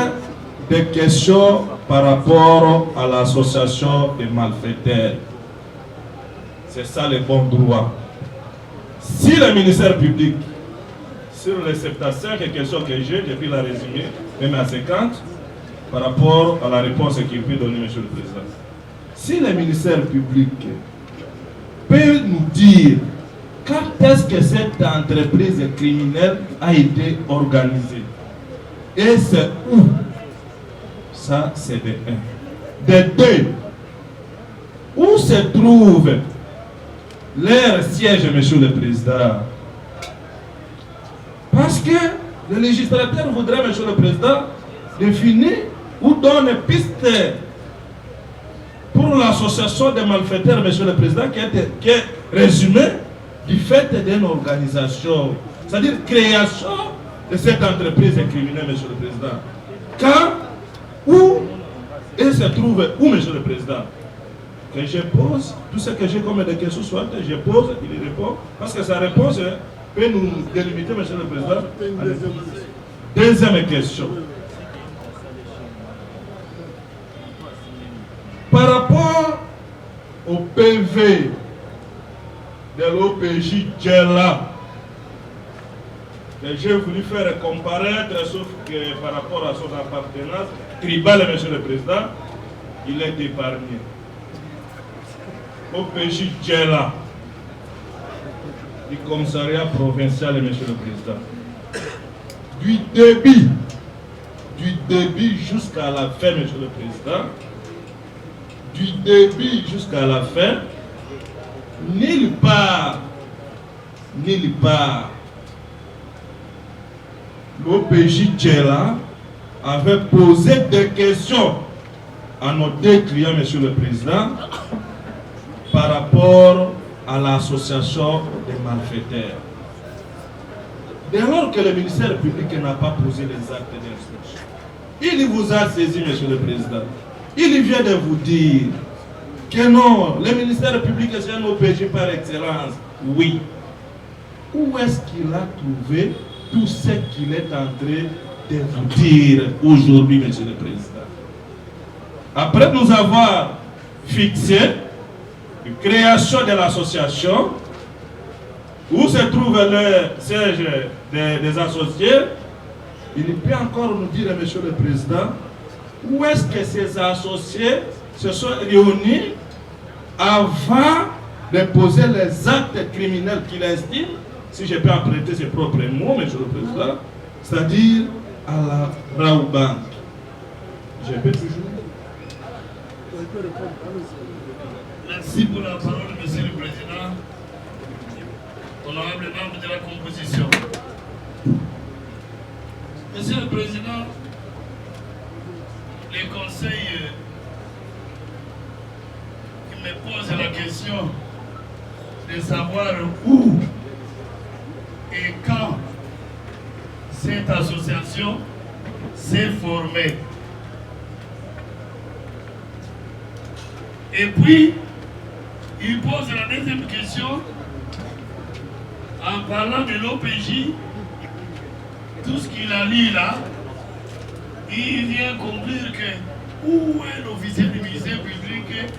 des questions par rapport à l'association des malfaiteurs. C'est ça le bon droit. Si le ministère public, sur les 75 questions que j'ai pu la résumer, même à 50, par rapport à la réponse qu'il peut donner, Monsieur le Président. Si le ministère public peut nous dire quand est-ce que cette entreprise criminelle a été organisée et c'est où, ça c'est de 1. De 2, où se trouve leur siège, Monsieur le Président? Parce que le législateur voudrait, Monsieur le Président, définir ou donner une piste pour l'association des malfaiteurs, Monsieur le Président, qui est résumée du fait d'une organisation, c'est-à-dire création de cette entreprise criminelle, Monsieur le Président. Quand, où, et se trouve où, Monsieur le Président? Que je pose, tout ce que j'ai comme des questions, soit je pose, il répond, parce que sa réponse peut nous délimiter, Monsieur le Président. Deuxième question. Par rapport au PV de l'OPJ Djella, que j'ai voulu faire comparaître, sauf que par rapport à son appartenance tribale, Monsieur le Président, il est épargné. OPJ Djella, du commissariat provincial, Monsieur le Président. Du début jusqu'à la fin, Monsieur le Président, du début jusqu'à la fin, nulle part, l'OPJ Djella avait posé des questions à nos deux clients, Monsieur le Président, par rapport à l'association des malfaiteurs. Dès lors que le ministère public n'a pas posé les actes d'instruction, il vous a saisi, Monsieur le Président. Il vient de vous dire que non, le ministère public est un OPJ par excellence. Oui. Où est-ce qu'il a trouvé tout ce qu'il est en train de vous dire aujourd'hui, Monsieur le Président? Après nous avoir fixé la création de l'association, où se trouve le siège des associés, il peut encore nous dire, Monsieur le Président, où est-ce que ces associés se sont réunis avant de poser les actes criminels qu'il estime, si je peux emprunter ses propres mots, Monsieur le Président, c'est-à-dire à la Raoubank. Je peux toujours. Merci pour la parole, Monsieur le Président, honorable membre de la composition. Monsieur le Président, les conseils qui me posent la question de savoir où et quand cette association s'est formée. Et puis, il pose la deuxième question en parlant de l'OPJ, tout ce qu'il a lu là, il vient conclure que où est l'officier du ministère public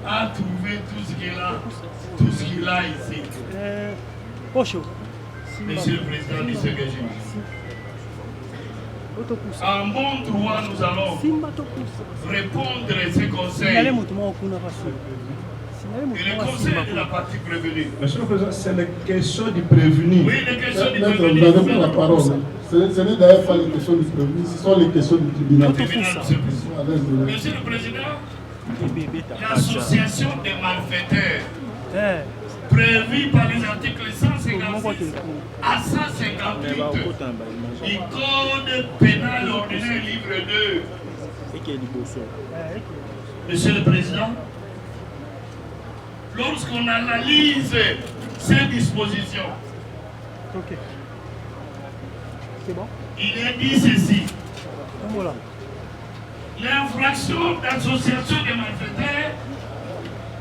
a trouvé tout ce qu'il a ici. Monsieur le Président du CGG, en bon droit, nous allons répondre à ces conseils. Et le conseil de la partie prévenue. Monsieur le Président, c'est la question du prévenu. Oui, les questions du Maître, prévenu. vous avez pris la parole. Ce n'est d'ailleurs pas les questions du prévenu, ce sont les questions du tribunal. Monsieur le Président, l'association des malfaiteurs prévue par les articles 156 à 158 du Code pénal ordinaire livre 2. Monsieur le Président, lorsqu'on analyse ces dispositions, c'est bon. Il est dit ceci. Voilà. L'infraction d'association de malfaiteurs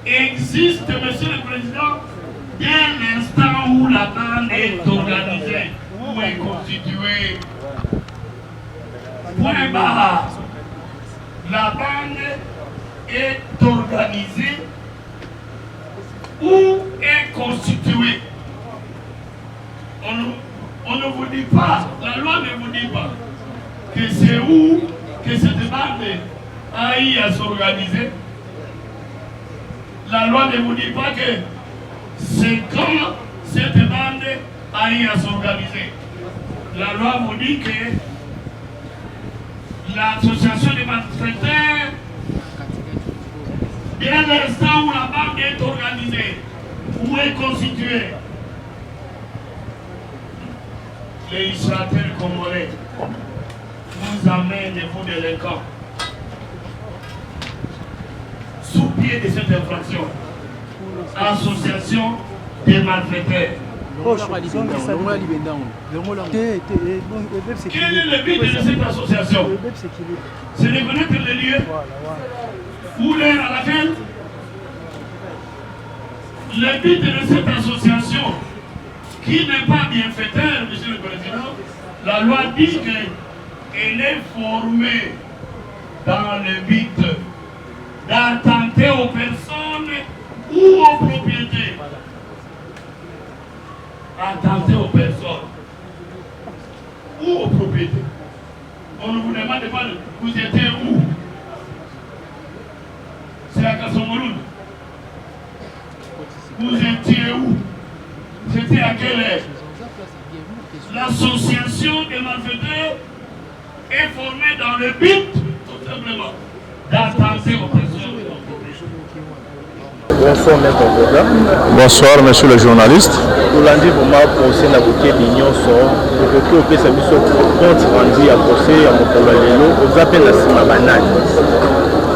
existe, Monsieur le Président, dès l'instant où la bande est organisée, où est constituée. Point barre. La bande est organisée ou est constituée. On ne vous dit pas, la loi ne vous dit pas que c'est où que cette bande a eu à s'organiser. La loi ne vous dit pas que c'est quand cette bande a eu à s'organiser. La loi vous dit que l'association des malfaiteurs, dès l'instant où la bande est organisée, où est constituée, les législateurs congolais vous amènent, vous délinquants, sous pied de cette infraction. Association des malfaiteurs. Quel est le but de cette association? C'est de connaître les lieux où l'heure à laquelle le but de cette association, qui n'est pas bienfaiteur, Monsieur le Président, la loi dit qu'elle est formée dans le but d'attenter aux personnes ou aux propriétés. Attenter aux personnes ou aux propriétés. On ne vous demande pas, vous étiez où? C'est à Kassongoloun. Vous étiez où? C'était à quelle heure? L'association des malfaiteurs est formée dans le but, tout simplement, d'attenter aux personnes. Bonsoir, Maître Boda. Bonsoir, monsieur le journaliste.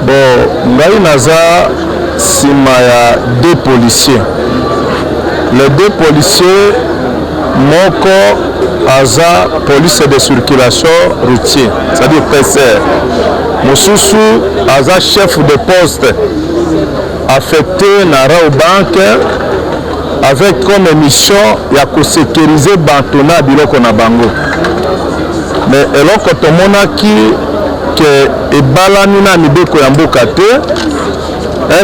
Bon, ngai naza sima ya deux policiers. Les deux policiers, moko aza police de circulation routier, c'est-à-dire PCR. Mosusu aza chef de poste affecté na Rao Bank avec comme mission ya sécuriser bantona biloko na bango. Mais eloko tomonaki que ebalani na mibeko ya mboka te,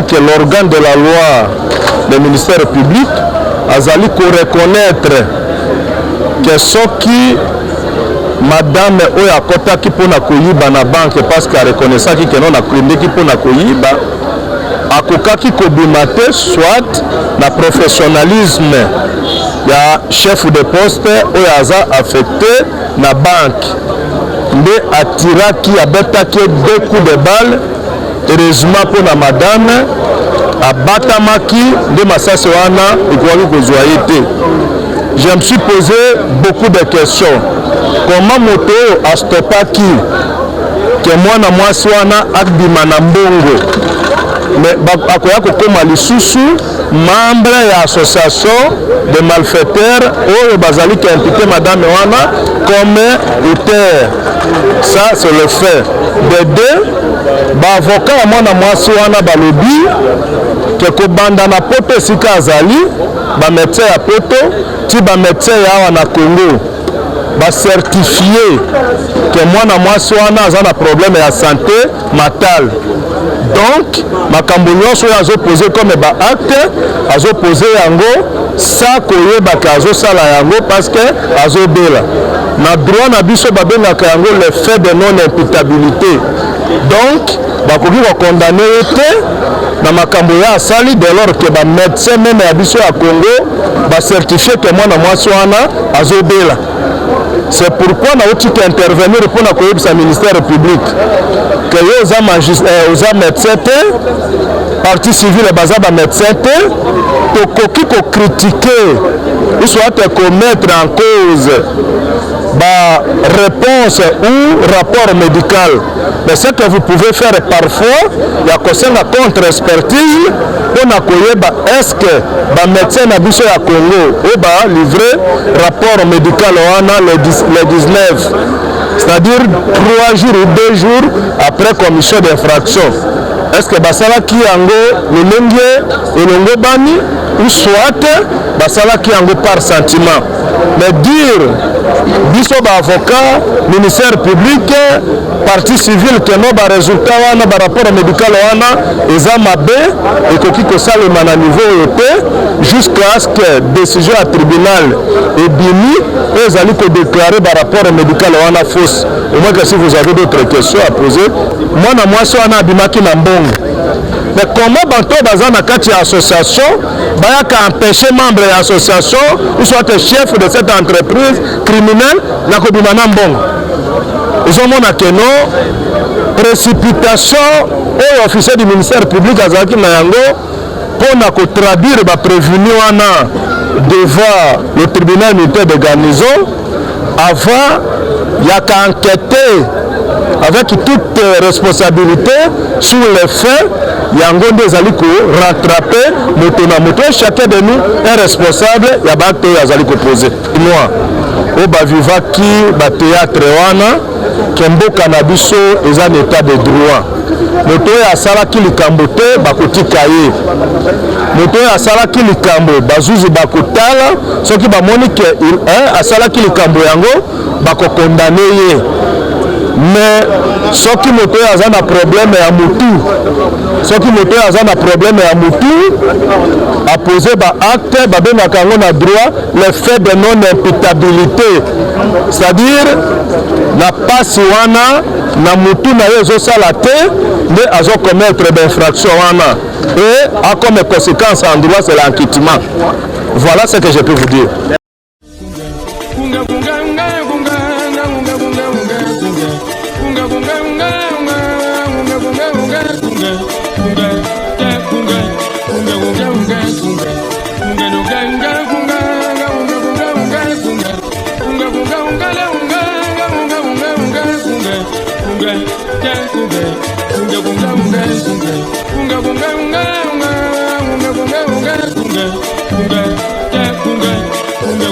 que l'organe de la loi, le ministère public, azali ko reconnaître que soki madame oyo akotaki mpona koyiba na banque parce que areconnaissaki ke non akrindeki mpona koyiba, akokaki kobima te soit na professionnalisme ya chef de poste oyo aza affecté na banque nde atiraki abetaki deux coups de balle. Heureusement mpona madame abatamaki nde masasi wana ekwaki kozwa ye te. Je me suis posé beaucoup de questions. Comment moto astopaki ke mwana mwasi wana akbima na mbongo, mais akoya kokoma lisusu membre ya association de malfaiteurs oyo bazali ki impliqué madame wana comme auteur. Ça c'est le fait. De deux, avocat ya mwana mwasi wana balobi ke kobanda na poto esika azali bamédecin ya poto ti bamédecin ya awa na Congo bacertifie ke mwana mwasi wana aza na problème ya santé mentale. Donc makambo nyonso oyo azopose comme baacte azopose yango sa koyebaka azosala yango parce que azobela na droit na biso babengaka yango le fait de non imputabilité. Donc bakoki kokondane ye te na makambo ya asali dès lors que bamédecin meme ya biso ya Congo bacertifie ke mwana mwasi wana azobela. C'est pourquoi nous avons intervenir pour le ministère public que les médecins partie civile baza ba médecin te tokoki ko critiquer ou soit commettre en cause ba réponse ou rapport médical. Mais ce que vous pouvez faire parfois, il y a kosenga contre-expertise pour koyeba est-ce que ba médecin na biso ya Congo ou ba livrer rapport médical wana le 19, c'est-à-dire 3 jours ou 2 jours après commission d'infraction. Est-ce que basala ki yango lelenge elongo bani ou soit basala ki yango par sentiment? Mais dire biso ba avocat, ministère public, partie civile que non ba résultat wana ba rapport médical wana eza mabe et koki ko salema na niveau EP jusqu'à ce que décision à tribunal et bimi ezali ko déclarer ba rapport médical wana fausse. Au moins que si vous avez d'autres questions à poser, moi na moi so wana bimaki na mbongo. Mais comment bato baza na kati ya association bayaka empêcher membre ya association ou soit chef de cette entreprise criminelle na kobima na mbongo? Ils ont montré non précipitation et officier du ministère public azaki na yango pour traduire ba prévenu wana devant le tribunal militaire de garnison avant ya ka enquêter avec toute responsabilité sur les faits. Yango ndezali ko rattraper moto na moto, chacun de nous est responsable ya bato yazali ko poser. Moi o ba vivaki ba théâtre wana kemboka na biso eza l'état de droit. Moto ya sala ki likambo te bakotika ye. Moto ya sala ki likambo bazuzi bakotala soki ba moni ke asala ki likambo yango bakokondane ye. Mais soki moto aza na problème ya mutu, soki moto aza na problème ya mutu, a posé ba acte babengaka yango na droit le fait de non imputabilité, c'est-à-dire na pasi wana na mutu na ye ezosala te nde azo commettre d'infraction wana et a comme conséquence en droit c'est l'enquêtement. Voilà ce que je peux vous dire. Kunga